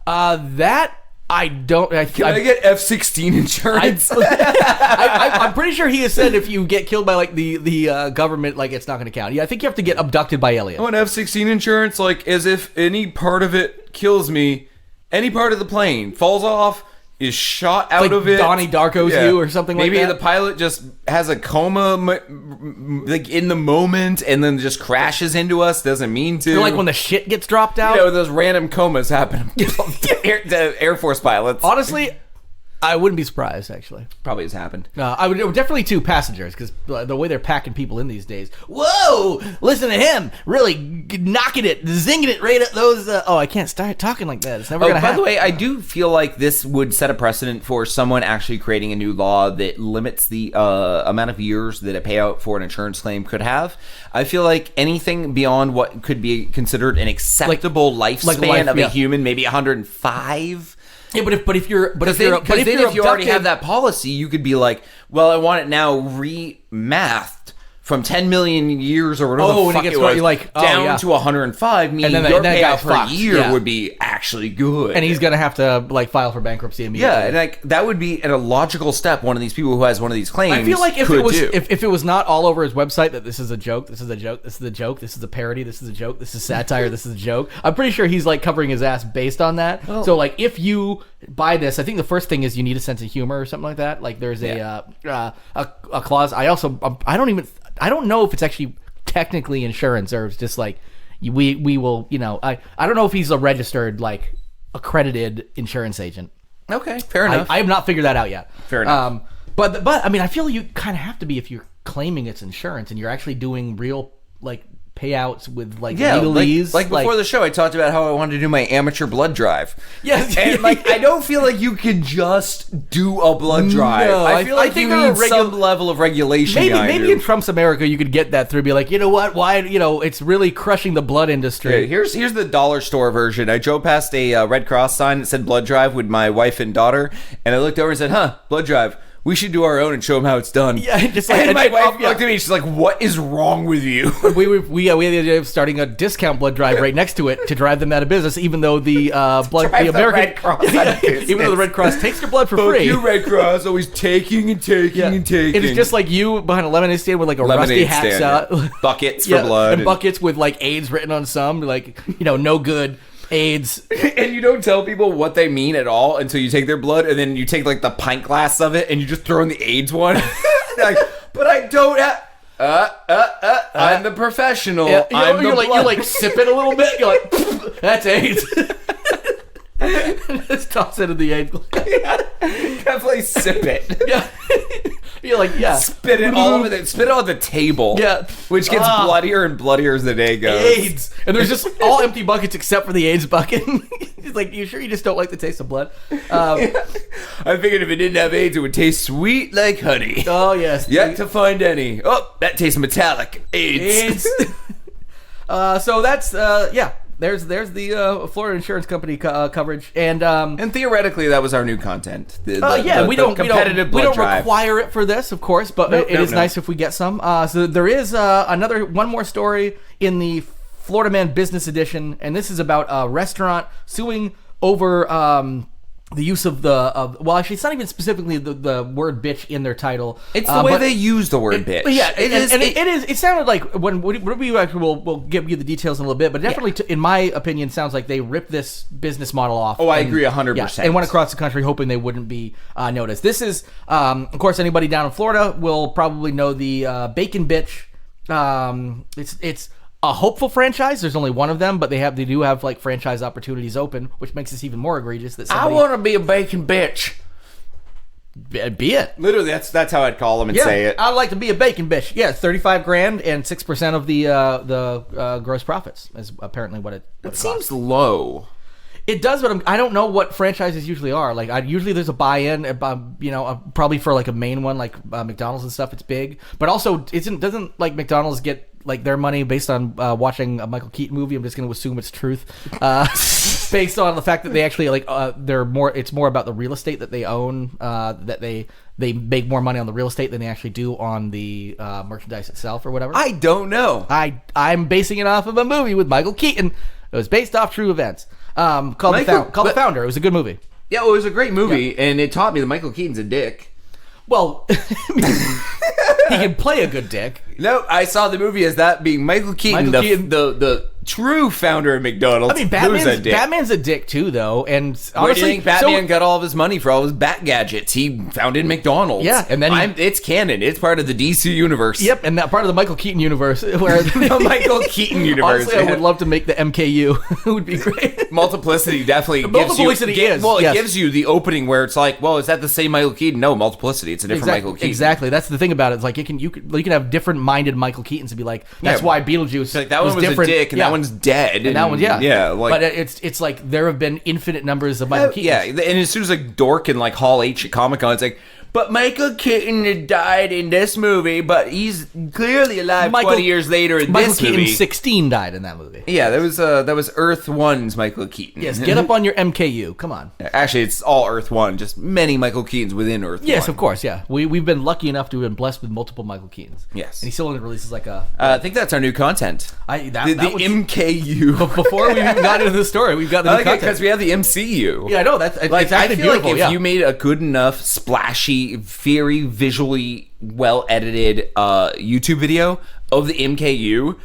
C: That I don't.
B: Can I get F-16 insurance?
C: I'm pretty sure he has said if you get killed by like the government, like it's not going to count. Yeah, I think you have to get abducted by aliens.
B: I want F-16 insurance, like as if any part of it kills me, any part of the plane falls off, is shot out
C: like
B: of it.
C: Donnie Darko's you or something like that.
B: Maybe the pilot just has a coma like in the moment and then just crashes into us, doesn't mean to.
C: Or like when the shit gets dropped out.
B: Those random comas happen to Air Force pilots.
C: Honestly, I wouldn't be surprised, actually.
B: Probably has happened.
C: I would definitely two passengers because the way they're packing people in these days. Whoa! Listen to him, really knocking it, zinging it right at those. I can't start talking like that. It's never gonna happen.
B: By the way, I do feel like this would set a precedent for someone actually creating a new law that limits the amount of years that a payout for an insurance claim could have. I feel like anything beyond what could be considered an acceptable lifespan of a human, maybe 105.
C: Yeah, but if you're
B: if you already have that policy, you could be like, well, I want it now remathed from 10 million years or whatever the fuck it was, down to 105, meaning your payout per year would be actually good.
C: And he's going to have to like file for bankruptcy immediately.
B: Yeah, and like that would be a logical step one of these people who has one of these claims.
C: I feel like if it was not all over his website that this is a joke, this is a joke, this is a joke, this is a parody, this is a joke, this is satire, this is a joke. I'm pretty sure he's like covering his ass based on that. Well, so like if you buy this, I think the first thing is you need a sense of humor or something like that. Like there's a clause. I don't know if it's actually technically insurance or it's just like we will, I don't know if he's a registered, like, accredited insurance agent.
B: Okay, fair enough.
C: I have not figured that out yet.
B: Fair enough.
C: But I mean, I feel you kind of have to be if you're claiming it's insurance and you're actually doing real, like, payouts with, like, legalese.
B: Like before the show, I talked about how I wanted to do my amateur blood drive.
C: Yes.
B: And, like, I don't feel like you can just do a blood drive.
C: No,
B: I feel like
C: think
B: you
C: there are
B: need some level of regulation behind
C: maybe
B: you.
C: in Trump's America, you could get that through. Be like, you know what? Why? It's really crushing the blood industry.
B: Here's the dollar store version. I drove past a Red Cross sign that said blood drive with my wife and daughter, and I looked over and said, blood drive. We should do our own and show them how it's done.
C: Yeah, just like,
B: and my wife looked at me and she's like, what is wrong with you?
C: We had the idea of starting a discount blood drive right next to it to drive them out of business, even though the
B: Red Cross
C: even though the Red Cross takes your blood for free.
B: You Red Cross, always taking and taking and taking.
C: It's just like you behind a lemonade stand with like a rusty hacksaw,
B: buckets for blood,
C: and buckets with like AIDS written on some, like no good. AIDS.
B: And you don't tell people what they mean at all until you take their blood, and then you take like the pint glass of it and you just throw in the AIDS one. Like, but I don't have. I'm the professional.
C: Yeah,
B: you're
C: like sip it a little bit. You're like, that's AIDS. Just toss it in the AIDS glass.
B: Yeah, definitely sip it.
C: Yeah. You're like,
B: spit it all over spit it on the table.
C: Yeah.
B: Which gets bloodier and bloodier as the day goes.
C: AIDS. And there's just all empty buckets except for the AIDS bucket. He's like, you sure you just don't like the taste of blood?
B: I figured if it didn't have AIDS, it would taste sweet like honey.
C: Oh, yes.
B: Yet to find any. Oh, that tastes metallic. AIDS.
C: So that's, There's the Florida Insurance Company coverage, and
B: theoretically that was our new content.
C: We don't
B: drive.
C: require it for this, of course, but it is nice if we get some. So there is one more story in the Florida Man Business Edition, and this is about a restaurant suing over the use of actually it's not even specifically the word bitch in their title.
B: It's the way they use the word bitch.
C: Yeah, it sounded like when we actually will give you the details in a little bit, but definitely in my opinion sounds like they ripped this business model off.
B: I agree 100%.
C: And went across the country hoping they wouldn't be noticed. This is of course anybody down in Florida will probably know the Bacon Bitch. It's a hopeful franchise. There's only one of them, but they do have like franchise opportunities open, which makes this even more egregious. That
B: I want to be a bacon bitch.
C: Be it.
B: Literally, that's how I'd call them and say it.
C: I'd like to be a bacon bitch. Yeah, it's $35,000 and 6% of the gross profits is apparently what it.
B: It seems low.
C: It does, but I don't know what franchises usually are. Like, usually there's a buy-in, probably for like a main one, like McDonald's and stuff. It's big, but also doesn't like McDonald's get like their money based on watching a Michael Keaton movie. I'm just going to assume it's truth, based on the fact that they actually like they're more. It's more about the real estate that they own. That they make more money on the real estate than they actually do on the merchandise itself or whatever.
B: I don't know.
C: I'm basing it off of a movie with Michael Keaton. It was based off true events. Called The Founder. It was a good movie.
B: Yeah, it was a great movie, and it taught me that Michael Keaton's a dick.
C: Well, he can play a good dick.
B: No, I saw the movie as that being Michael Keaton, the true founder of McDonald's.
C: I mean, Batman's a dick too, though. And honestly,
B: where do you think Batman got all of his money for all his bat gadgets? He founded McDonald's.
C: Yeah, and then
B: it's canon. It's part of the DC universe.
C: Yep, and that part of the Michael Keaton universe. Where
B: the Michael Keaton universe.
C: Honestly, I would love to make the MKU. It would be great.
B: Multiplicity definitely gives you the opening where it's like, well, is that the same Michael Keaton? No, Multiplicity. It's a different Michael Keaton.
C: Exactly. That's the thing about it. It's like you can have different minded Michael Keatons and be like, that's why Beetlejuice
B: like that one was
C: different.
B: A dick and that one's dead.
C: And that one,
B: like,
C: but it's like there have been infinite numbers of Michael Keatons.
B: Yeah, and as soon as a dork in like Hall H at Comic Con, it's like, but Michael Keaton died in this movie, but he's clearly alive 20 years later in this movie.
C: Michael Keaton 16 died in that movie.
B: Yeah, that was Earth 1's Michael Keaton.
C: Yes, get up on your MKU. Come on.
B: Actually, it's all Earth 1, just many Michael Keatons within Earth 1.
C: Yes, of course, yeah. We've been lucky enough to have been blessed with multiple Michael Keatons.
B: Yes.
C: And he still only releases like a...
B: I think that's our new content.
C: The
B: MKU.
C: Before we even got into the story, we've got the new content.
B: Because we have the MCU.
C: Yeah, I know. It's actually
B: I feel
C: beautiful,
B: like if you made a good enough, splashy, very visually well edited YouTube video of the MKU,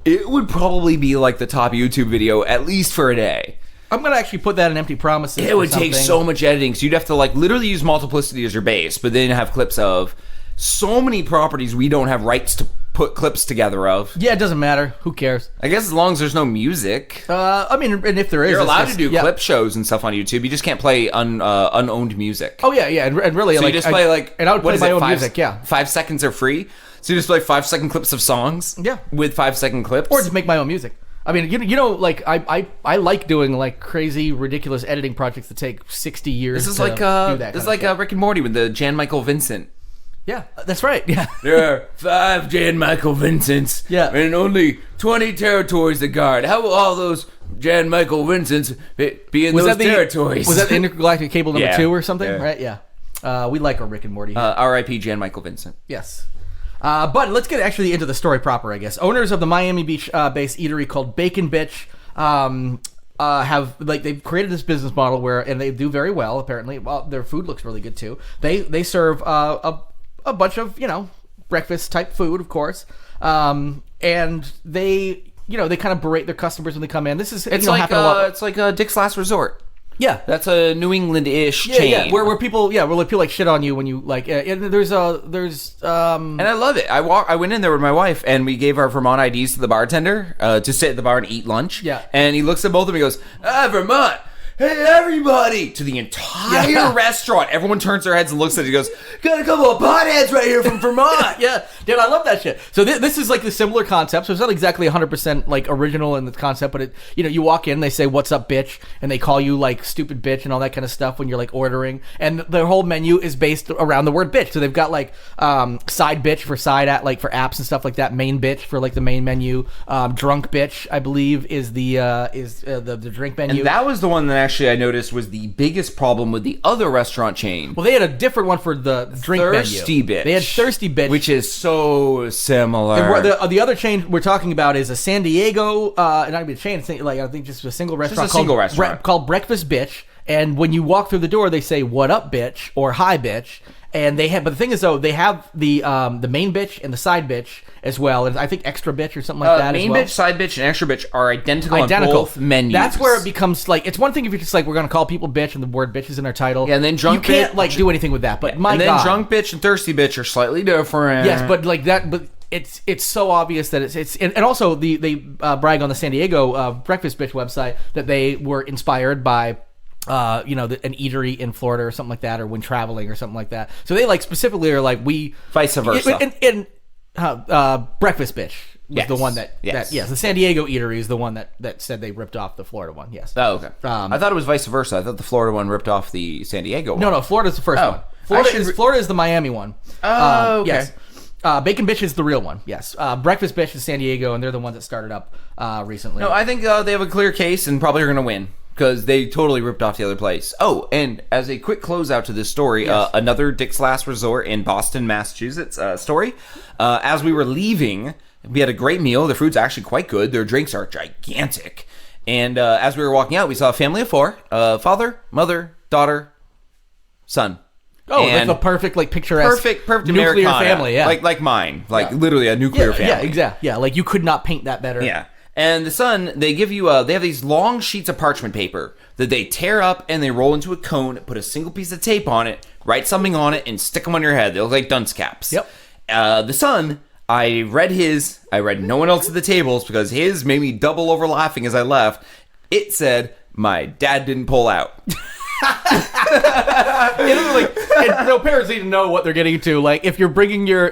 B: it would probably be like the top YouTube video at least for a day.
C: I'm gonna actually put that in Empty Promises.
B: It would take so much editing, so you'd have to like literally use Multiplicity as your base, but then have clips of so many properties we don't have rights to put clips together of.
C: Yeah, it doesn't matter. Who cares?
B: I guess as long as there's no music.
C: I mean, and if there is,
B: You're
C: it's
B: allowed
C: just-
B: to do
C: yeah.
B: clip shows and stuff on YouTube. You just can't play unowned music.
C: Oh yeah, and really,
B: So
C: like
B: you just play
C: and I would
B: what
C: play
B: is
C: my
B: it,
C: own
B: 5
C: music. Yeah,
B: 5 seconds are free. So you just play 5-second clips of songs.
C: Yeah.
B: With 5-second clips.
C: or just make my own music. I mean, you know, like I like doing like crazy, ridiculous editing projects that take 60 years.
B: This is
C: to
B: like
C: do that
B: this is
C: kind
B: like
C: of shit.
B: Rick and Morty with the Jan Michael Vincent.
C: Yeah, that's right. Yeah.
B: There are 5 Jan Michael Vincents.
C: Yeah.
B: And only 20 territories to guard. How will all those Jan Michael Vincents be in those territories?
C: Was that the Intergalactic Cable number
B: Yeah.
C: 2 or something?
B: Yeah.
C: Right? Yeah. We like our Rick and Morty. Here.
B: R.I.P. Jan Michael Vincent.
C: Yes. But let's get actually into the story proper, I guess. Owners of the Miami Beach based eatery called Bacon Bitch have they've created this business model and they do very well apparently. Well, their food looks really good too. They serve a bunch of breakfast type food, of course, and they kind of berate their customers when they come in. This is
B: It's like
C: happen a lot.
B: it's like Dick's Last Resort.
C: Yeah.
B: That's a New England-ish
C: Yeah,
B: chain.
C: yeah, where people like shit on you when you like. And there's
B: And I love it. I went in there with my wife, and we gave our Vermont IDs to the bartender to sit at the bar and eat lunch.
C: Yeah.
B: And he looks at both of them and goes, Vermont, hey, everybody, to the entire restaurant. Everyone turns their heads and looks at it. He goes, got a couple of potheads right here from Vermont.
C: Yeah, dude, I love that shit. So this is like the similar concept. So it's not exactly 100% like original in the concept, but you walk in, they say, "What's up, bitch?" and they call you like stupid bitch and all that kind of stuff when you're like ordering. And their whole menu is based around the word bitch. So they've got like side bitch for side at like for apps and stuff like that. Main bitch for like the main menu. Drunk bitch, I believe, is the drink menu.
B: And that was the one that actually I noticed was the biggest problem with the other restaurant chain.
C: Well, they had a different one for the drink
B: Thirsty
C: menu.
B: Bitch.
C: They had Thirsty Bitch,
B: which is so similar.
C: And the other chain we're talking about is a San Diego, not even a chain. It's like I think just a single restaurant.
B: Just a single restaurant
C: called Breakfast Bitch. And when you walk through the door, they say "What up, bitch?" or "Hi, bitch." And but the thing is though, they have the main bitch and the side bitch as well, and I think extra bitch or something like that.
B: Main
C: as well.
B: bitch, side bitch, and extra bitch are identical on both menus.
C: That's where it becomes like it's one thing if you're just like we're gonna call people bitch and the word bitch is in our title.
B: Yeah, and then drunk
C: you can't
B: bitch-
C: like do anything with that. But my
B: and then
C: God.
B: drunk bitch and thirsty bitch are slightly different.
C: Yes, but like that, but it's so obvious that it's and also they brag on the San Diego Breakfast Bitch website that they were inspired by an eatery in Florida or something like that, or when traveling or something like that. So they like specifically are like we
B: Vice versa.
C: And Breakfast Bitch was
B: Yes.
C: the one that
B: Yes.
C: the San Diego eatery is the one that said they ripped off the Florida one. Yes.
B: Oh, okay. I thought it was vice versa. I thought the Florida one ripped off the San Diego one.
C: No, Florida's the first
B: Oh.
C: one.
B: I should
C: Florida is the Miami one.
B: Oh, okay.
C: Yes. Bacon Bitch is the real one. Yes. Breakfast Bitch is San Diego, and they're the ones that started up recently.
B: No, I think they have a clear case and probably are going to win because they totally ripped off the other place. Oh, and as a quick closeout to this story, another Dick's Last Resort in Boston, Massachusetts story. As we were leaving, we had a great meal. Their food's actually quite good. Their drinks are gigantic. And as we were walking out, we saw a family of 4, father, mother, daughter, son.
C: Oh,
B: And
C: that's a perfect, like, picturesque
B: perfect
C: nuclear
B: Americana.
C: family, yeah.
B: Like mine. Like,
C: Yeah.
B: literally a nuclear family.
C: Yeah, exactly. Yeah, like, you could not paint that better.
B: Yeah. And the son, they give you, they have these long sheets of parchment paper that they tear up and they roll into a cone, put a single piece of tape on it, write something on it, and stick them on your head. They look like dunce caps.
C: Yep.
B: The son, I read no one else at the tables because his made me double over laughing as I left. It said, "My dad didn't pull out."
C: Parents need to know what they're getting into. Like, if you're bringing your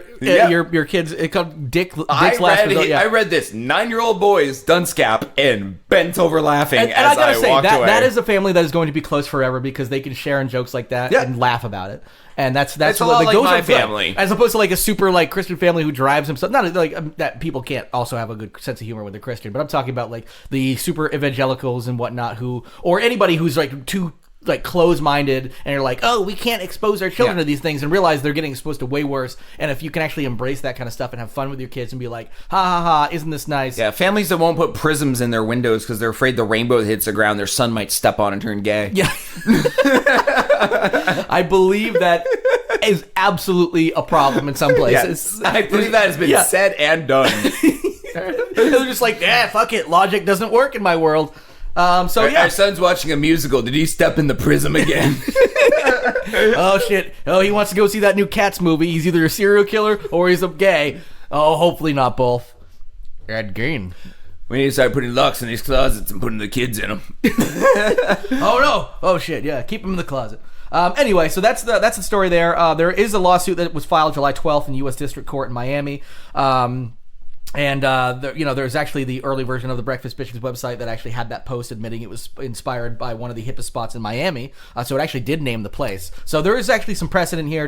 C: kids, it called Dick's Last Resort. Yeah.
B: I read this 9-year-old boy's dunce cap and bent over laughing
C: And
B: as
C: I gotta
B: I
C: say,
B: walked away.
C: that is a family that is going to be close forever because they can share in jokes like that
B: Yeah.
C: and laugh about it. And that's
B: It's a
C: what,
B: lot like
C: those
B: my
C: are good.
B: family.
C: As opposed to like a super like Christian family who drives himself. Not like that people can't also have a good sense of humor when they're Christian, but I'm talking about like the super evangelicals and whatnot or anybody who's like too like closed-minded and you're like, oh, we can't expose our children to these things and realize they're getting exposed to way worse. And if you can actually embrace that kind of stuff and have fun with your kids and be like, ha ha ha, isn't this nice?
B: Yeah, families that won't put prisms in their windows because they're afraid the rainbow hits the ground, their son might step on and turn gay.
C: Yeah. I believe that is absolutely a problem in some places.
B: Yes, I believe that has been said and done.
C: They're just like, fuck it. Logic doesn't work in my world. Our
B: son's watching a musical. Did he step in the prism again?
C: Oh, shit. Oh, he wants to go see that new Cats movie. He's either a serial killer or he's a gay. Oh, hopefully not both. Ed Gein.
B: We need to start putting locks in these closets and putting the kids in them.
C: Oh no! Oh shit! Yeah, keep them in the closet. Anyway, so that's the story there. There is a lawsuit that was filed July 12th in U.S. District Court in Miami. There's actually the early version of the Breakfast Bitches website that actually had that post admitting it was inspired by one of the hippest spots in Miami. So it actually did name the place. So there is actually some precedent here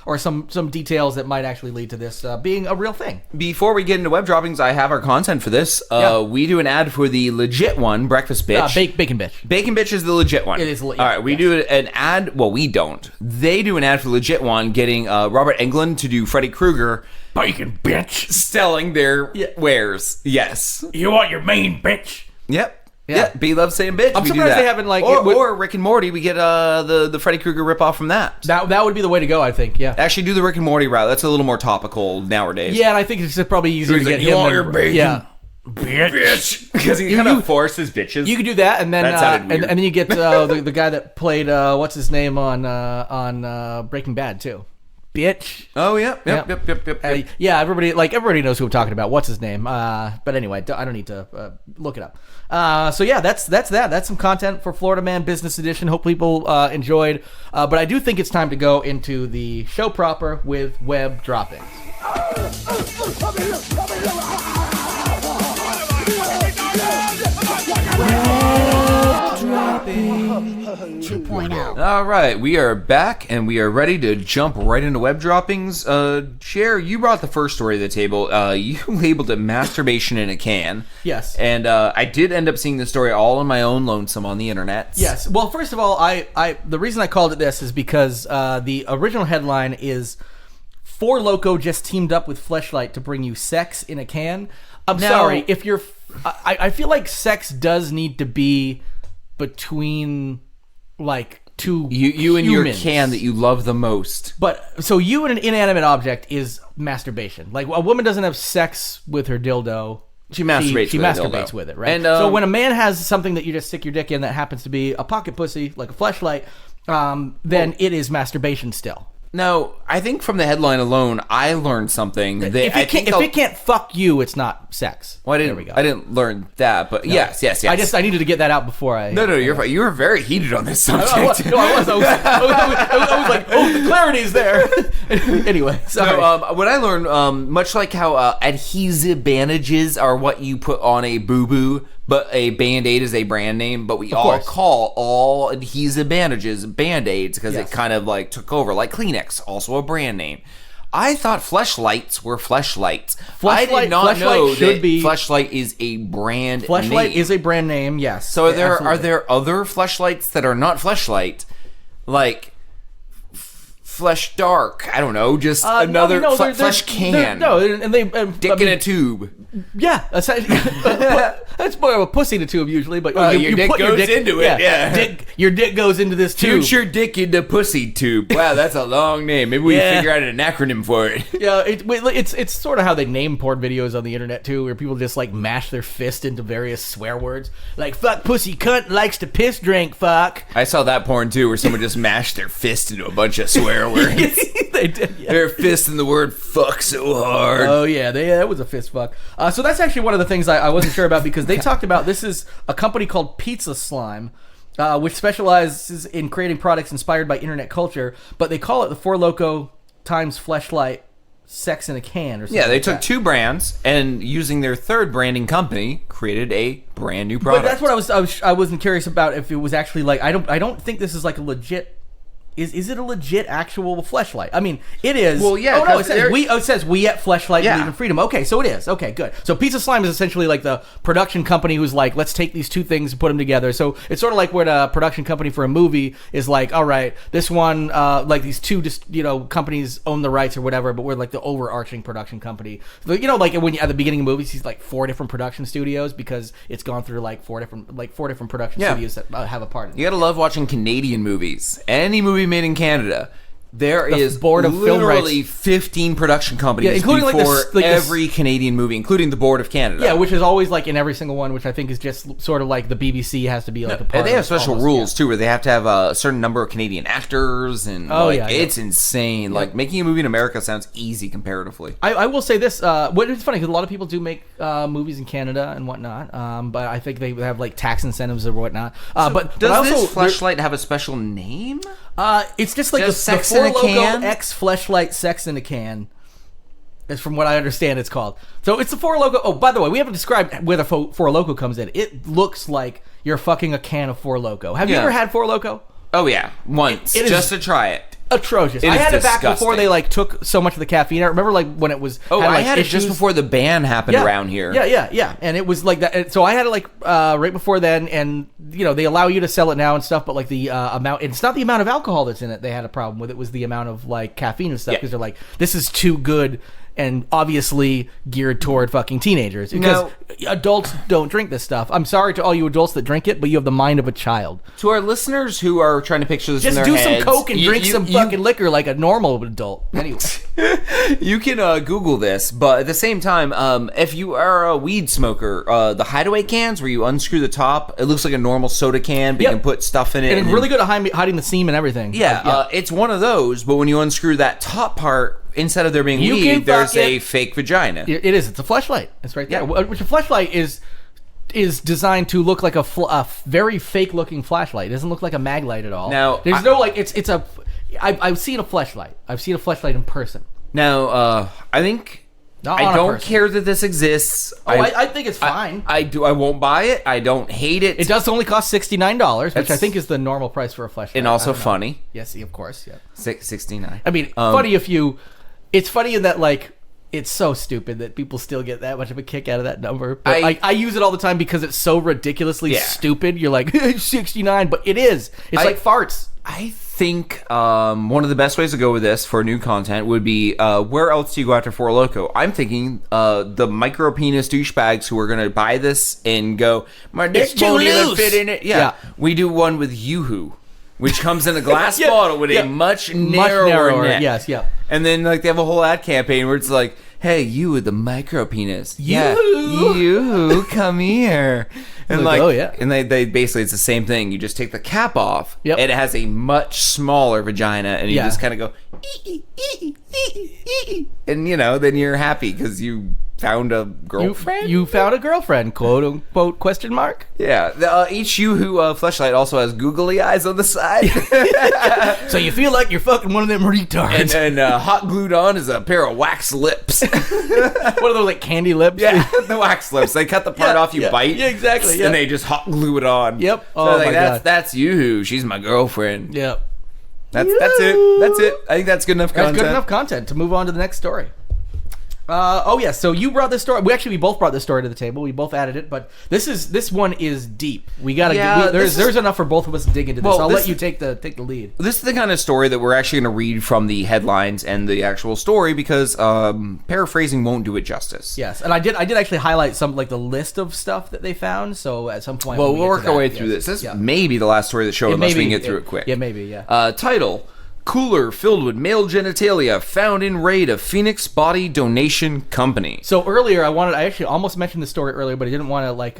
C: or some details that might actually lead to this being a real thing.
B: Before we get into web droppings, I have our content for this. We do an ad for the legit one, Breakfast Bitch.
C: Bacon Bitch.
B: Bacon Bitch is the legit one.
C: It is legit.
B: All right, we do an ad. Well, we don't. They do an ad for the legit one, getting Robert Englund to do Freddy Krueger.
C: Bacon Bitch.
B: Selling their wares. Yes.
C: You want your main bitch?
B: Yep.
C: Yeah.
B: Yeah. B loves saying bitch.
C: I'm
B: we
C: surprised
B: do that.
C: they haven't
B: or Rick and Morty. We get the Freddy Krueger ripoff from that.
C: That would be the way to go, I think. Yeah.
B: Actually, do the Rick and Morty route. That's a little more topical nowadays.
C: Yeah, and I think it's probably easier to get him.
B: Want your bacon?
C: Yeah.
B: Bitch. Because he kind of forces bitches.
C: You could do that, and then
B: That sounded weird.
C: and then you get the guy that played what's his name on Breaking Bad too. Bitch.
B: Oh yeah, yep.
C: Yeah, everybody knows who I'm talking about. What's his name? But anyway, I don't need to look it up. So yeah, that's that. That's some content for Florida Man Business Edition. Hope people enjoyed. But I do think it's time to go into the show proper with web droppings.
D: Dropping 2.0.
B: All right, we are back and we are ready to jump right into web droppings. Cher, you brought the first story to the table. You labeled it masturbation in a can.
C: Yes.
B: And I did end up seeing the story all on my own lonesome on the internet.
C: Yes. Well, first of all, the reason I called it this is because the original headline is Four Loko just teamed up with Fleshlight to bring you sex in a can. I'm sorry if you're. I feel like sex does need to be between like two
B: you and your
C: humans.
B: can that you love the most.
C: But so you and an inanimate object is masturbation. Like a woman doesn't have sex with her dildo.
B: She masturbates.
C: She
B: with
C: masturbates
B: dildo.
C: with it, right?
B: And
C: so when a man has something that you just stick your dick in that happens to be a pocket pussy, like a fleshlight, then it is masturbation still.
B: no, I think from the headline alone, I learned something. That
C: If it can't fuck you, it's not sex.
B: Well,
C: there we go.
B: I didn't learn that, but yes.
C: I needed to get that out before I.
B: No, you're fine. You were very heated on this subject.
C: I was like, oh, the clarity's there. Anyway, sorry.
B: So, what I learned, much like how adhesive bandages are what you put on a boo-boo, but a Band-Aid is a brand name, but we all call all adhesive bandages Band-Aids because it kind of like took over, like Kleenex, also a brand name. I thought Fleshlights were Fleshlights. I did not know that Fleshlight is a brand name.
C: Fleshlight is a brand name, yes.
B: So are there other Fleshlights that are not Fleshlight, like Flesh Dark? I don't know, just another Flesh Can. Dick in a tube.
C: Yeah, that's more of a pussy in a tube usually, but
B: your dick goes into it. Yeah.
C: Your dick goes into this tube.
B: Shoot your dick into pussy tube. Wow, that's a long name. Maybe we can figure out an acronym for it.
C: Yeah, it's sort of how they name porn videos on the internet too, where people just like mash their fist into various swear words, like fuck, pussy, cunt, likes to piss, drink, fuck.
B: I saw that porn too, where someone just mashed their fist into a bunch of swear words.
C: They did. Yeah.
B: Their fist in the word fuck so hard.
C: Oh yeah, that was a fist fuck. So that's actually one of the things I wasn't sure about because they talked about this is a company called Pizza Slime, which specializes in creating products inspired by internet culture, but they call it the Four Loko times Fleshlight Sex in a Can or something.
B: Yeah, they took two brands and using their third branding company created a brand new product.
C: But that's what I wasn't curious about if it was actually like I don't think this is like a legit. Is it a legit actual Fleshlight? I mean, it is.
B: Well, yeah.
C: Oh no, it says we at Fleshlight believe in freedom. Okay, so it is. Okay, good. So Pizza Slime is essentially like the production company who's like, let's take these two things and put them together. So it's sort of like when a production company for a movie is like, all right, this one, like these two, just companies own the rights or whatever, but we're like the overarching production company. Like when you, at the beginning of movies, he's like 4 different production studios because it's gone through like four different production studios that have a part in it.
B: You gotta love watching Canadian movies. Any movie made in Canada, There is
C: board of film
B: literally
C: rights.
B: 15 production companies,
C: Yeah, including, like,
B: before
C: the
B: every Canadian movie, including the Board of Canada.
C: Yeah, which is always like in every single one, which I think is just sort of like the BBC has to be like a part
B: And they
C: of
B: have special
C: almost,
B: rules too, where they have to have a certain number of Canadian actors, and it's insane. Like making a movie in America sounds easy comparatively.
C: I will say this. What it's funny because a lot of people do make movies in Canada and whatnot, but I think they have like tax incentives or whatnot. But
B: Does
C: also,
B: this fleshlight have a special name?
C: it's just like
B: Just
C: the
B: Sex
C: Four
B: in a
C: Loko
B: Can?
C: X Fleshlight Sex in a Can. Is from what I understand it's called. So it's the Four Loko. Oh, by the way, we haven't described where the Four Loko comes in. It looks like you're fucking a can of Four Loko. Have you ever had Four Loko?
B: Oh yeah, once
C: It is-
B: just to try it.
C: Atrocious.
B: It
C: I
B: is
C: had it back
B: disgusting.
C: before they like took so much of the caffeine. I remember like when it was.
B: Oh, I
C: like,
B: had it just
C: issues.
B: before the ban happened around here.
C: Yeah. And it was like that. And so I had it like right before then, and you know they allow you to sell it now and stuff, but like the amount, it's not the amount of alcohol that's in it. They had a problem with it was the amount of like caffeine and stuff because they're like, this is too good. And obviously geared toward fucking teenagers because adults don't drink this stuff. I'm sorry to all you adults that drink it, but you have the mind of a child.
B: To our listeners who are trying to picture this
C: Just
B: in their
C: do
B: heads,
C: some coke and drink some fucking liquor like a normal adult. Anyway,
B: you can Google this, but at the same time, if you are a weed smoker, the hideaway cans where you unscrew the top, it looks like a normal soda can, but you can put stuff in it.
C: and it's really good at hiding the seam and everything.
B: Yeah, it's one of those, but when you unscrew that top part, instead of there being
C: You can
B: weed, there's
C: fuck
B: a
C: it.
B: fake vagina.
C: It is. It's a fleshlight. It's right there. Which a fleshlight is designed to look like a very fake looking flashlight. It doesn't look like a mag light at all.
B: Now,
C: there's no like it's a. I've seen a fleshlight. I've seen a fleshlight in person.
B: Now, I think
C: Not
B: I
C: on a
B: don't
C: person.
B: care that this exists.
C: I think it's fine.
B: I won't buy it. I don't hate it.
C: It does only cost $69, which I
B: That's-
C: think is the normal price for a fleshlight.
B: and also
C: I don't know.
B: funny.
C: Yes, of course. Yeah.
B: $69.
C: I mean, funny if you. It's funny in that like. It's so stupid that people still get that much of a kick out of that number. But I use it all the time because it's so ridiculously stupid. You're like, 69, but it is. It's like farts.
B: I think one of the best ways to go with this for new content would be where else do you go after Four Loko? I'm thinking the micro penis douchebags who are going to buy this and go, my dick
C: It's too
B: won't even
C: loose.
B: fit in it. Yeah. We do one with Yoo-Hoo, which comes in a glass bottle with a much narrower neck.
C: Yes, yeah.
B: And then like they have a whole ad campaign where it's like, hey, you with the micro penis.
C: Yoo-hoo.
B: You come here. And
C: Like,
B: like,
C: oh, yeah.
B: and they basically, it's the same thing. You just take the cap off,
C: Yep.
B: and it has a much smaller vagina, and you
C: Yeah.
B: just kind of go, and you know, then you're happy because you found a girlfriend.
C: You found a girlfriend, quote unquote, question mark.
B: Yeah. Each Yoo-hoo fleshlight also has googly eyes on the side,
C: So you feel like you're fucking one of them retards.
B: and hot glued on is a pair of wax lips.
C: One of those like candy lips.
B: Yeah, the wax lips. They cut the part off you bite.
C: Yeah, exactly. Yeah.
B: And they just hot glue it on.
C: Yep.
B: So
C: Oh,
B: like,
C: my God.
B: that's Yoo-hoo. She's my girlfriend.
C: Yep.
B: That's it. That's it. I think that's good enough
C: That's
B: content.
C: good enough content to move on to the next story. So you brought this story. We both brought this story to the table. We both added it, but this one is deep. We gotta.
B: Yeah,
C: there's enough for both of us to dig into this.
B: Well,
C: I'll
B: this-
C: let you take the lead.
B: This is the kind of story that we're actually going to read from the headlines and the actual story because paraphrasing won't do it justice.
C: Yes, and I did actually highlight some like the list of stuff that they found. So at some point,
B: Well,
C: when
B: we'll
C: we get
B: work
C: to
B: our
C: that,
B: way through
C: yes.
B: this. This
C: Yeah.
B: may be the last story of the show unless we can get through it quick.
C: Yeah, maybe. Yeah.
B: Title: Cooler filled with male genitalia found in raid of Phoenix Body Donation Company.
C: So earlier, I actually almost mentioned this story earlier, but I didn't want to like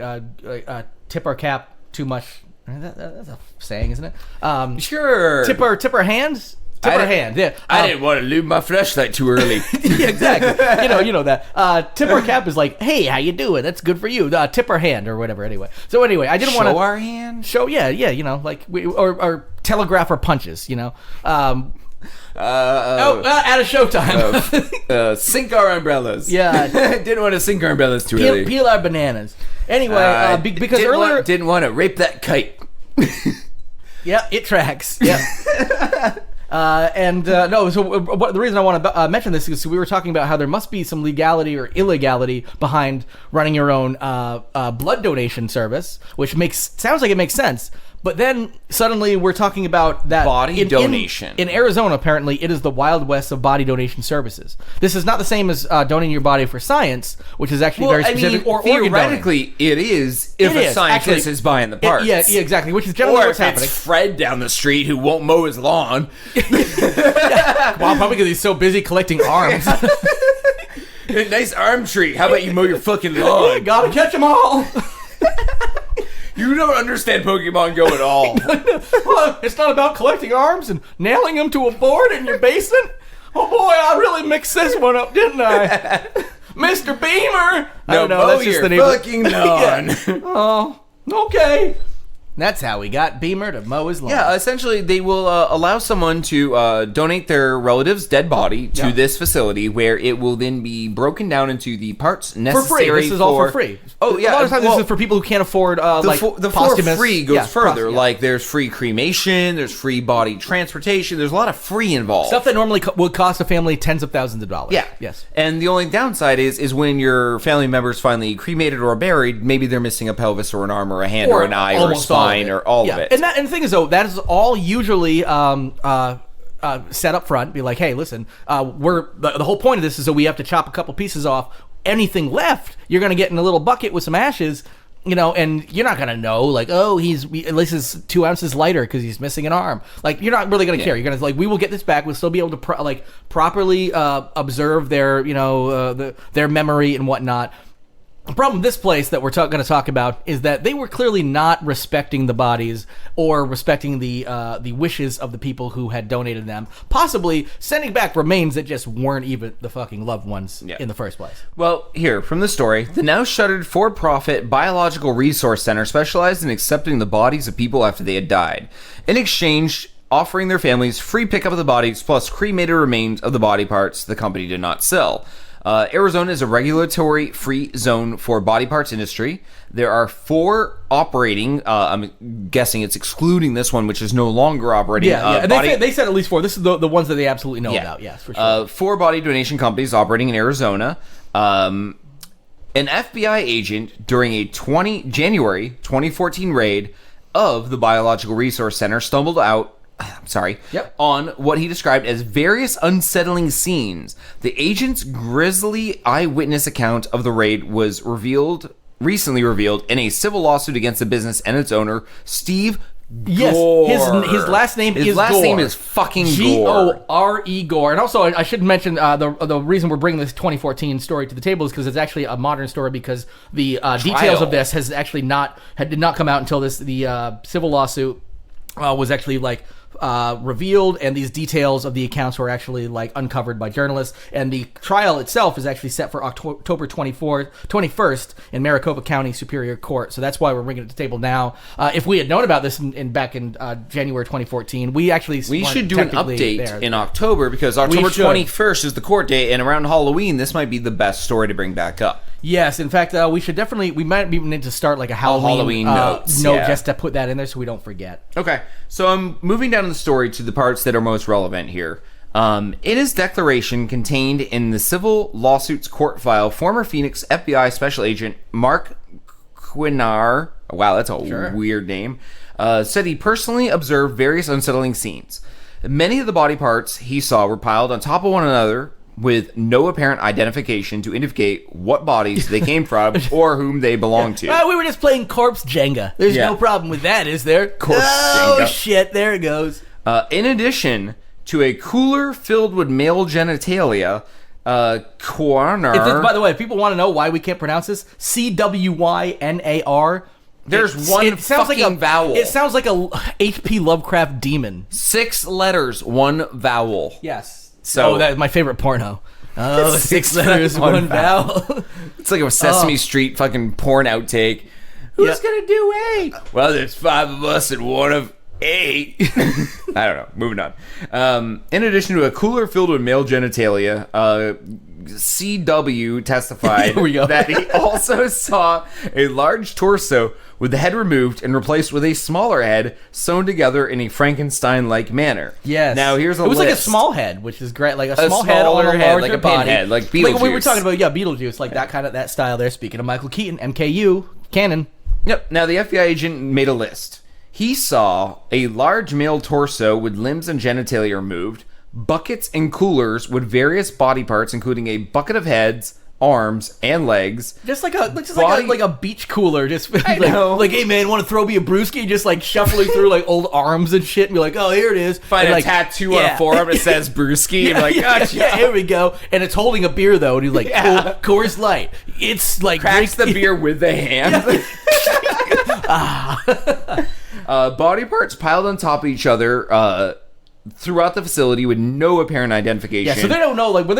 C: tip our cap too much. That's a saying, isn't it?
B: Sure.
C: Tip our hands. Tip our hand. Yeah.
B: I didn't want to lube my fleshlight too early.
C: Yeah, exactly. You know that. Tip our cap is like, hey, how you doing? That's good for you. Tip our hand or whatever. Anyway. So anyway, I didn't want to
B: Show our hand.
C: show. Yeah. You know, like or telegraph our punches. You know. Out of showtime.
B: Sink our umbrellas.
C: Yeah.
B: Didn't want to sink our umbrellas too early.
C: Peel our bananas. Anyway, because earlier,
B: didn't want to rape that kite.
C: yeah, it tracks. Yeah. No, so the reason I want to mention this is we were talking about how there must be some legality or illegality behind running your own blood donation service, which sounds like it makes sense. But then suddenly we're talking about that
B: Body donation.
C: In Arizona, apparently, it is the Wild West of body donation services. This is not the same as donating your body for science, which is actually very specific. Or
B: theoretically, it is if a scientist is buying the parts.
C: Yeah, exactly. Which is generally
B: or
C: what's
B: if
C: happening.
B: it's Fred down the street who won't mow his lawn.
C: Well, probably because he's so busy collecting arms.
B: Nice arm tree. How about you mow your fucking lawn?
C: Gotta catch them all.
B: You don't understand Pokemon Go at all.
C: Well, it's not about collecting arms and nailing them to a board in your basement. Oh boy, I really mixed this one up, didn't I? Mr. Beamer. I don't know. That's just the name.
B: Fucking lawn.
C: Oh, okay. That's how we got Beamer to mow his lawn.
B: Yeah, essentially, they will allow someone to donate their relative's dead body to this facility, where it will then be broken down into the parts necessary
C: for free. This is all for free.
B: Oh yeah,
C: a lot of times this is for people who can't afford
B: the for free goes further.
C: Yeah.
B: Like there's free cremation, there's free body transportation. There's a lot of free involved.
C: Stuff that normally would cost a family tens of thousands of dollars.
B: Yeah.
C: Yes.
B: And the only downside is when your family members finally cremated or buried, maybe they're missing a pelvis or an arm or a hand or an eye or a spine or all of it.
C: And the thing is, though, that is all usually set up front. Be like, hey, listen, the whole point of this is that we have to chop a couple pieces off. Anything left, you're going to get in a little bucket with some ashes, and you're not going to know, like, oh, at least it's 2 ounces lighter because he's missing an arm. Like, you're not really going to care. You're going to, like, we will get this back. We'll still be able to, properly observe their, their memory and whatnot. The problem with this place that we're going to talk about is that they were clearly not respecting the bodies or respecting the wishes of the people who had donated them, possibly sending back remains that just weren't even the fucking loved ones in the first place.
B: Well, here, from the story, the now shuttered for-profit Biological Resource Center specialized in accepting the bodies of people after they had died. In exchange, offering their families free pickup of the bodies plus cremated remains of the body parts the company did not sell. Arizona is a regulatory-free zone for body parts industry. There are 4 operating. I'm guessing it's excluding this one, which is no longer operating.
C: Yeah. They said at least 4. This is the ones that they absolutely know about. Yes, for sure.
B: 4 body donation companies operating in Arizona. An FBI agent during a January 2014 raid of the Biological Resource Center stumbled on what he described as various unsettling scenes. The agent's grisly eyewitness account of the raid was recently revealed in a civil lawsuit against the business and its owner, Steve
C: Yes,
B: Gore.
C: his last name is Gore.
B: His last name is fucking Gore.
C: G-O-R-E Gore. And also, I should mention the reason we're bringing this 2014 story to the table is because it's actually a modern story, because the details of this did not come out until the civil lawsuit was actually revealed, and these details of the accounts were actually uncovered by journalists, and the trial itself is actually set for October 21st in Maricopa County Superior Court. So that's why we're bringing it to the table now. If we had known about this back in January 2014, we should do an update
B: in October, because October 21st is the court date, and around Halloween this might be the best story to bring back up.
C: Yes, in fact, we might even need to start a Halloween note just to put that in there so we don't forget.
B: Okay, so I'm moving down the story to the parts that are most relevant here. In his declaration contained in the civil lawsuit's court file, former Phoenix FBI Special Agent Mark Quinar, wow, that's a weird name, said he personally observed various unsettling scenes. Many of the body parts he saw were piled on top of one another with no apparent identification to indicate what bodies they came from or whom they belonged to.
C: We were just playing corpse Jenga. There's no problem with that, is there?
B: Corpse
C: Jenga.
B: Oh,
C: shit, there it goes.
B: In addition to a cooler filled with male genitalia, Quinar...
C: By the way, if people want to know why we can't pronounce this, Cwynar...
B: There's one fucking vowel.
C: It sounds like a H.P. Lovecraft demon.
B: 6 letters, 1 vowel.
C: Yes.
B: So
C: that's my favorite porno. Oh, 6 letters, 1 vowel.
B: It's like a Sesame Street fucking porn outtake. Who's gonna do 8? Well, there's 5 of us and 1 of 8. I don't know. Moving on. In addition to a cooler filled with male genitalia, CW testified that he also saw a large torso with the head removed and replaced with a smaller head sewn together in a Frankenstein-like manner.
C: Yes.
B: Now here's a list.
C: It was like a small head, which is great. Like a small head on a larger
B: like a
C: body.
B: pinhead, like Beetlejuice.
C: Like we were talking about, Beetlejuice, like that style there. Speaking of Michael Keaton, MKU, canon.
B: Yep. Now the FBI agent made a list. He saw a large male torso with limbs and genitalia removed, buckets and coolers with various body parts, including a bucket of heads, arms, and legs.
C: Just like a beach cooler. Just
B: know.
C: like, hey man, want to throw me a brewski? Just like shuffling through like old arms and shit, and be like, oh, here it is.
B: Find
C: and,
B: a
C: like,
B: tattoo on a forearm that says brewski. And like, gotcha.
C: Yeah, here we go. And it's holding a beer though, and he's like, Coors Light. It's like
B: Cracks the beer with the hand. Body parts piled on top of each other throughout the facility with no apparent identification.
C: Yeah, so they don't know, like, when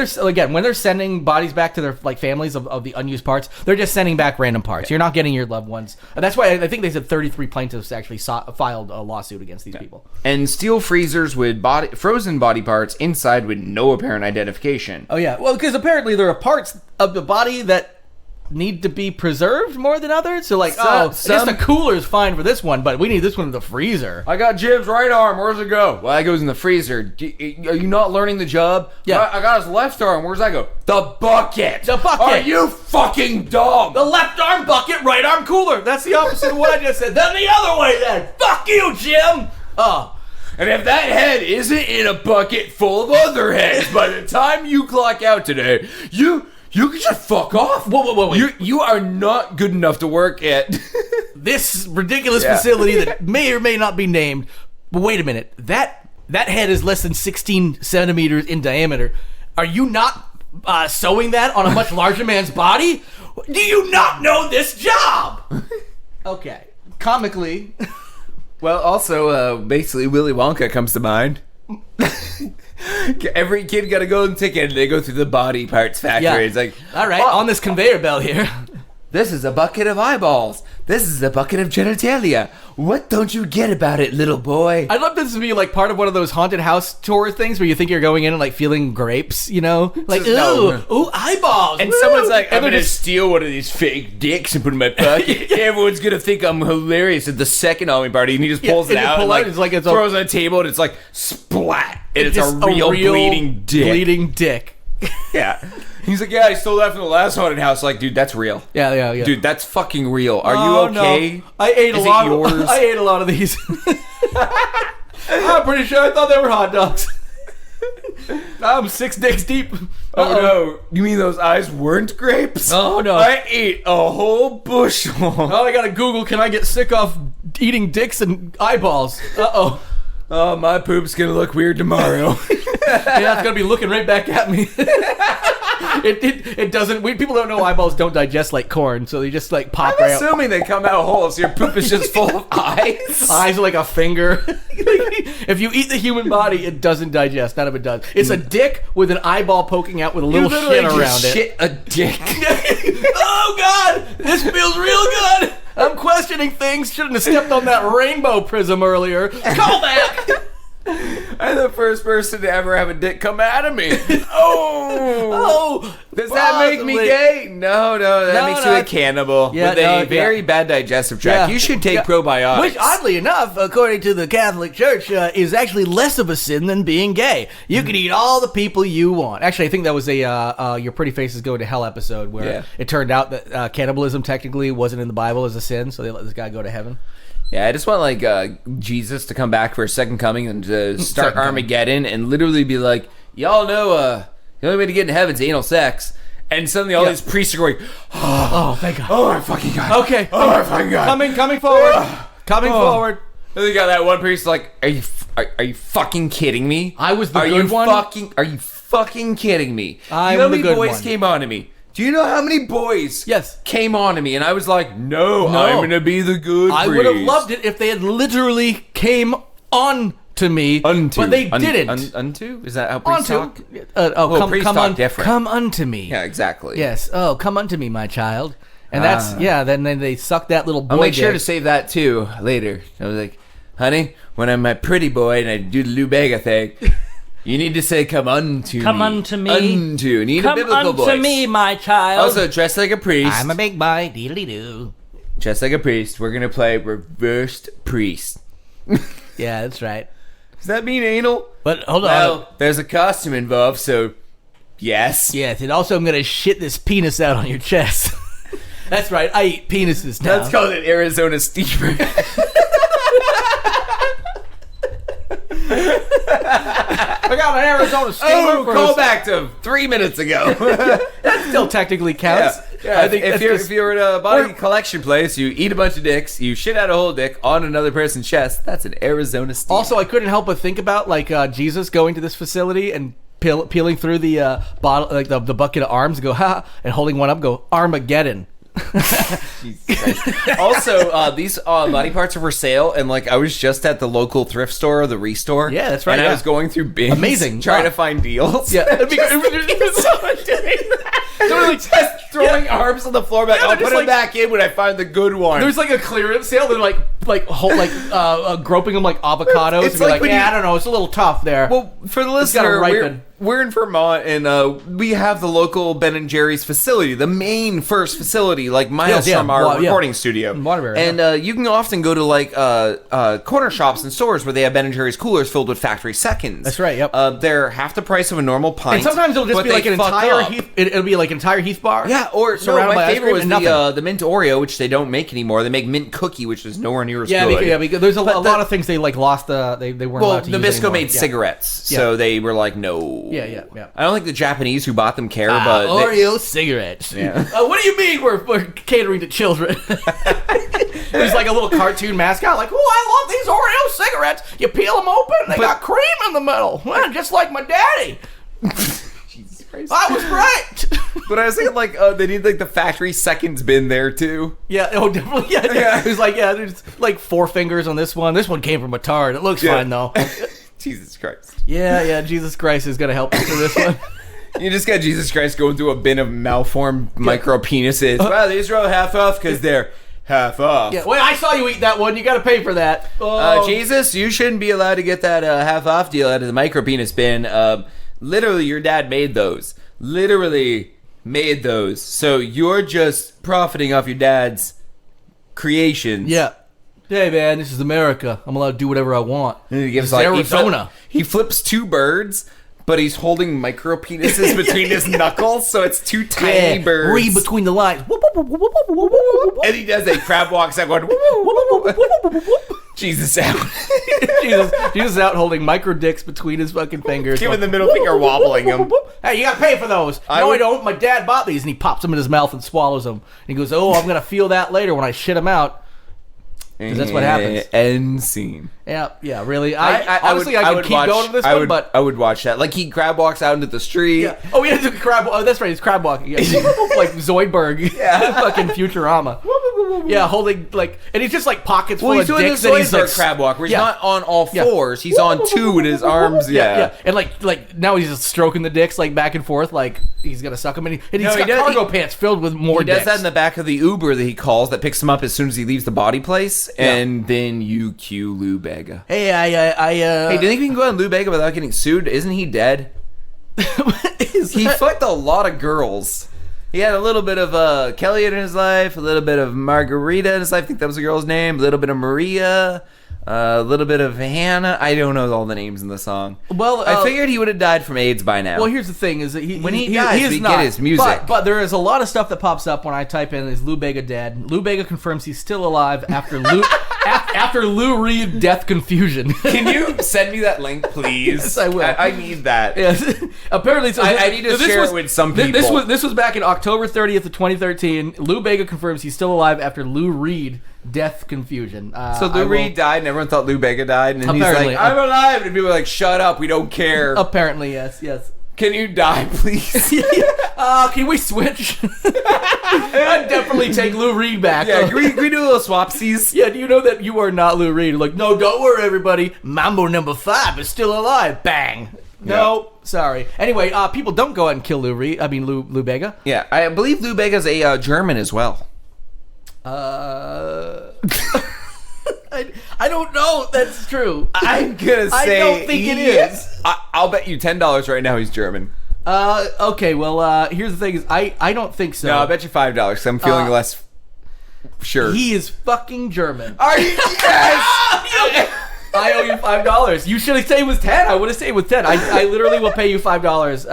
C: they're sending bodies back to their, like, families of the unused parts, they're just sending back random parts. You're not getting your loved ones. And that's why I think they said 33 plaintiffs actually filed a lawsuit against these people.
B: And steel freezers with frozen body parts inside with no apparent identification.
C: Oh, yeah. Well, because apparently there are parts of the body that need to be preserved more than others. So, like, I guess the cooler's fine for this one, but we need this one in the freezer.
B: I got Jim's right arm. Where's it go? Well, that goes in the freezer. Are you not learning the job?
C: Yeah.
B: I got his left arm. Where's that go? The bucket.
C: The bucket.
B: Are you fucking dumb?
C: The left arm bucket, right arm cooler. That's the opposite of what I just said. Then the other way, then. Fuck you, Jim. Oh.
B: And if that head isn't in a bucket full of other heads by the time you clock out today, you can just fuck off.
C: Whoa.
B: You are not good enough to work at
C: this ridiculous facility that may or may not be named. But wait a minute. That head is less than 16 centimeters in diameter. Are you not sewing that on a much larger man's body? Do you not know this job? Okay. Comically.
B: Well, also, basically, Willy Wonka comes to mind. Every kid got a golden ticket and they go through the body parts factory.
C: Yeah.
B: It's like,
C: all right, on this conveyor belt here.
B: This is a bucket of eyeballs. This is a bucket of genitalia. What don't you get about it, little boy?
C: I'd love this to be like part of one of those haunted house tour things where you think you're going in and like feeling grapes, you know? Like, ooh, eyeballs.
B: And
C: woo.
B: someone's like, I'm
C: And they're
B: going to steal one of these fake dicks and put it in my pocket. Everyone's going to think I'm hilarious at the second Halloween party. And he just pulls it out and like,
C: it's
B: throws it on the table and it's like, splat. And it's a real bleeding dick.
C: Bleeding dick.
B: Yeah. He's like, yeah, I stole that from the last haunted house. Like, dude, that's real.
C: Yeah.
B: Dude, that's fucking real. Are you okay?
C: No. I ate a lot of these. I'm pretty sure I thought they were hot dogs. I'm 6 dicks deep.
B: Oh no! You mean those eyes weren't grapes?
C: Oh no!
B: I ate a whole bushel.
C: Oh, I gotta Google. Can I get sick off eating dicks and eyeballs?
B: Oh, my poop's gonna look weird tomorrow.
C: Yeah, it's gonna be looking right back at me. It doesn't. People don't know eyeballs don't digest like corn, so they just like pop right out.
B: I'm assuming they come out whole, so your poop is just full of eyes.
C: Eyes are like a finger. If you eat the human body, it doesn't digest. None of it does. It's a dick with an eyeball poking out with a little shit around it.
B: Shit a dick.
C: Oh God, this feels real good. I'm questioning things. Shouldn't have stepped on that rainbow prism earlier. Call back.
B: I'm the first person to ever have a dick come out of me. Oh, does that make me gay? No, that makes you a cannibal with a very bad digestive tract. You should take probiotics.
C: Which, oddly enough, according to the Catholic Church, is actually less of a sin than being gay. You can eat all the people you want. Actually, I think that was a Your Pretty Faces Go to Hell episode where it turned out that cannibalism technically wasn't in the Bible as a sin, so they let this guy go to heaven.
B: Yeah, I just want like Jesus to come back for a second coming and to start Armageddon and literally be like, y'all know the only way to get in heaven is anal sex. And suddenly all these priests are going,
C: oh, thank God.
B: Oh my fucking God.
C: Okay.
B: Oh my fucking God.
C: Coming forward. Coming forward.
B: And they got that one priest like, are you fucking kidding me?
C: I was the good one.
B: Are you fucking kidding me?
C: I'm
B: you know how
C: the
B: many
C: good
B: boys
C: one.
B: came on to me? Do you know how many boys came on to me? And I was like, no. I'm going to be the good priest.
C: I would have loved it if they had literally came on to me, but they didn't.
B: Unto? Is that how priests talk?
C: Priests talk different. Come unto me.
B: Yeah, exactly.
C: Yes. Oh, come unto me, my child. And that's, then they suck that little boy
B: I'll make sure
C: dick.
B: to save that too later. I was like, honey, when I'm my pretty boy and I do the Lou Bega thing, you need to say, come unto me.
E: Come unto me.
B: Unto. Need a biblical voice.
E: Come unto me, my child.
B: Also, dress like a priest.
C: I'm a big boy. Deedly-doo.
B: Dress like a priest. We're going to play reversed priest.
C: Yeah, that's right.
B: Does that mean anal?
C: But hold on.
B: Well, there's a costume involved, so yes.
C: Yes, and also I'm going to shit this penis out on your chest. That's right. I eat penises now.
B: That's called an Arizona steamer.
C: I got an Arizona steamer.
B: Call back to 3 minutes ago.
C: That still technically counts.
B: Yeah,
C: I think
B: if you're at a body collection place, you eat a bunch of dicks, you shit out a whole dick on another person's chest. That's an Arizona steamer.
C: Also, I couldn't help but think about Jesus going to this facility and peeling through the bottle, like the bucket of arms, and go ha, and holding one up, go Armageddon.
B: Also, these body parts are for sale, and I was just at the local thrift store, the Restore.
C: Yeah, that's right.
B: And
C: yeah.
B: I was going through bins,
C: amazing,
B: trying to find deals.
C: Yeah,
B: someone doing that. Totally just throwing arms on the floor, back. I'll put them back in when I find the good one.
C: There's a clearance sale. They're groping them like avocados.
B: It's
C: and
B: like when
C: I don't know. It's a little tough there.
B: Well, for the
C: It's gotta
B: listener,
C: ripen.
B: we're in Vermont, and we have the local Ben and Jerry's facility, the main first facility, miles from our recording studio.
C: In Waterbury,
B: and you can often go to corner shops and stores where they have Ben and Jerry's coolers filled with factory seconds.
C: That's right. Yep.
B: They're half the price of a normal pint.
C: And sometimes it'll just
B: but
C: be like
B: they
C: an
B: fuck
C: entire
B: up.
C: Heath. It'll be like an entire Heath bar.
B: Yeah, or
C: surrounded by
B: my
C: ice
B: favorite
C: cream
B: was
C: and
B: the mint Oreo, which they don't make anymore. They make mint cookie, which is nowhere near as good.
C: Because there's a lot of things they lost. They weren't allowed to use
B: Nabisco
C: anymore.
B: made cigarettes, so they were like, no.
C: Yeah.
B: I don't think the Japanese who bought them care, but
C: Oreo cigarettes.
B: Yeah.
C: What do you mean we're catering to children? There's like a little cartoon mascot, like, oh, I love these Oreo cigarettes. You peel them open, they got cream in the middle, just like my daddy.
B: Jesus Christ.
C: I was right.
B: But I was thinking, they need the factory seconds bin there too.
C: Yeah. Oh, definitely. Yeah. It was there's 4 fingers on this one. This one came from a tard. It looks fine though.
B: Jesus Christ.
C: Yeah. Jesus Christ is gonna help us for this one.
B: You just got Jesus Christ going through a bin of malformed micro penises. Well, these are all half off because they're half off.
C: Yeah. Wait, I saw you eat that one. You got to pay for that.
B: Jesus, you shouldn't be allowed to get that half off deal out of the micro penis bin. Literally, your dad made those. So you're just profiting off your dad's creations.
C: Yeah. Hey man, this is America. I'm allowed to do whatever I want.
B: And he gives
C: This is Arizona.
B: He flips 2 birds, but he's holding micro penises between his knuckles, so it's 2 tiny birds.
C: Read between the lines.
B: And he does a crab walks out going. Jesus out.
C: Jesus is out holding micro dicks between his fucking fingers.
B: Giving the middle finger wobbling him.
C: Hey, you gotta pay for those. I don't. My dad bought these, and he pops them in his mouth and swallows them. And he goes, "Oh, I'm gonna feel that later when I shit them out." Because that's what happens.
B: End scene.
C: Yeah, really. Honestly, I could keep going to this one, but
B: I would watch that. He crab walks out into the street.
C: Yeah. Oh, yeah, it's crab. Oh, that's right. It's crab walking. Yeah. Like Zoidberg. Yeah. Fucking Futurama. Yeah, holding and he's just pockets full of dicks.
B: He's doing the Zoidberg crab walk, where he's not on all fours. He's on 2 with his arms. Yeah.
C: And now he's just stroking the dicks back and forth, he's gonna suck them. And he's got cargo pants filled with more dicks.
B: He does that in the back of the Uber that he calls that picks him up as soon as he leaves the body place, and then you cue Lou Bega.
C: Hey,
B: Hey, do you think we can go on Lou Bega without getting sued? Isn't he dead? He fucked a lot of girls. He had a little bit of Kelly in his life, a little bit of Margarita in his life. I think that was the girl's name. A little bit of Maria, a little bit of Hannah. I don't know all the names in the song.
C: Well,
B: I figured he would have died from AIDS by now.
C: Well, here's the thing: is that
B: when he dies, we get his music.
C: But there is a lot of stuff that pops up when I type in "Is Lou Bega dead?" Lou Bega confirms he's still alive after Lou after Lou Reed death confusion.
B: Can you send me that link, please?
C: Yes, I will.
B: I need that.
C: Yes. Apparently,
B: I need to share it with some people.
C: This was back in October 30th of 2013. Lou Bega confirms he's still alive after Lou Reed death confusion.
B: So Lou Reed died, and everyone thought Lou Bega died, and then he's
C: Apparently.
B: like, "I'm alive," and people are like, "Shut up, we don't care."
C: Apparently, yes.
B: Can you die, please?
C: Can we switch? I'd definitely take Lou Reed back.
B: Yeah, can we do a little swapsies?
C: Yeah, do you know that you are not Lou Reed? No, don't worry, everybody. Mambo number 5 is still alive. Bang. No, sorry. Anyway, people don't go out and kill Lou Bega.
B: Yeah, I believe Lou Bega's a German as well.
C: I don't know if that's true.
B: I'm gonna say
C: I don't think it is.
B: I'll bet you $10 right now he's German.
C: Okay, well, here's the thing: is I don't think so.
B: No, I bet you $5 because I'm feeling less sure.
C: He is fucking German.
B: Are you? Yes.
C: I owe you $5. You should have said it was 10. I would have said it was 10. I literally will pay you $5.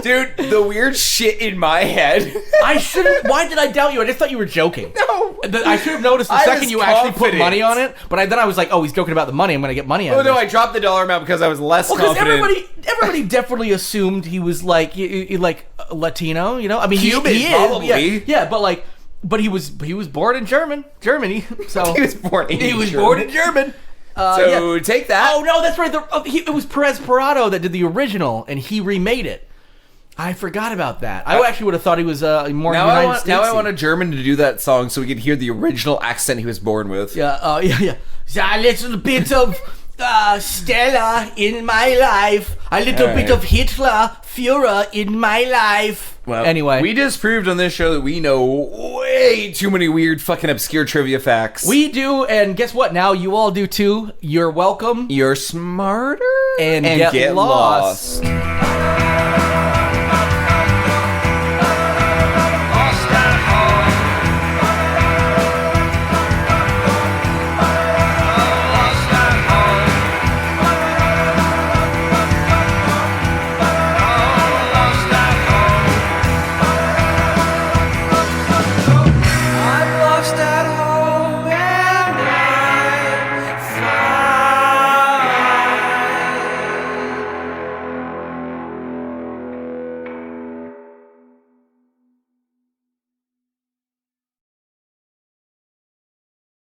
B: Dude, the weird shit in my head.
C: I shouldn't. Why did I doubt you? I just thought you were joking.
B: No.
C: I should have noticed the
B: I
C: second
B: was
C: you actually put
B: confident.
C: money on it. But then I was like, oh, he's joking about the money. I'm going to get money out
B: Oh
C: of
B: no,
C: this.
B: I dropped the dollar amount because I was less
C: Because
B: confident.
C: everybody definitely assumed he was like Latino, you know. I mean,
B: Cuban,
C: he is,
B: probably.
C: yeah, but he was born in Germany. So
B: He was born in
C: German.
B: So take that.
C: Oh no, that's right. It was Perez Parado that did the original, and he remade it. I forgot about that. I actually would have thought he was more United States.
B: Now I want a German to do that song so we can hear the original accent he was born with.
C: Yeah. A little bit of Stella in my life. A little bit of Hitler, Führer in my life.
B: Well,
C: anyway,
B: we just proved on this show that we know way too many weird fucking obscure trivia facts.
C: we do, and guess what? Now you all do too. You're welcome.
B: You're smarter
C: And get lost.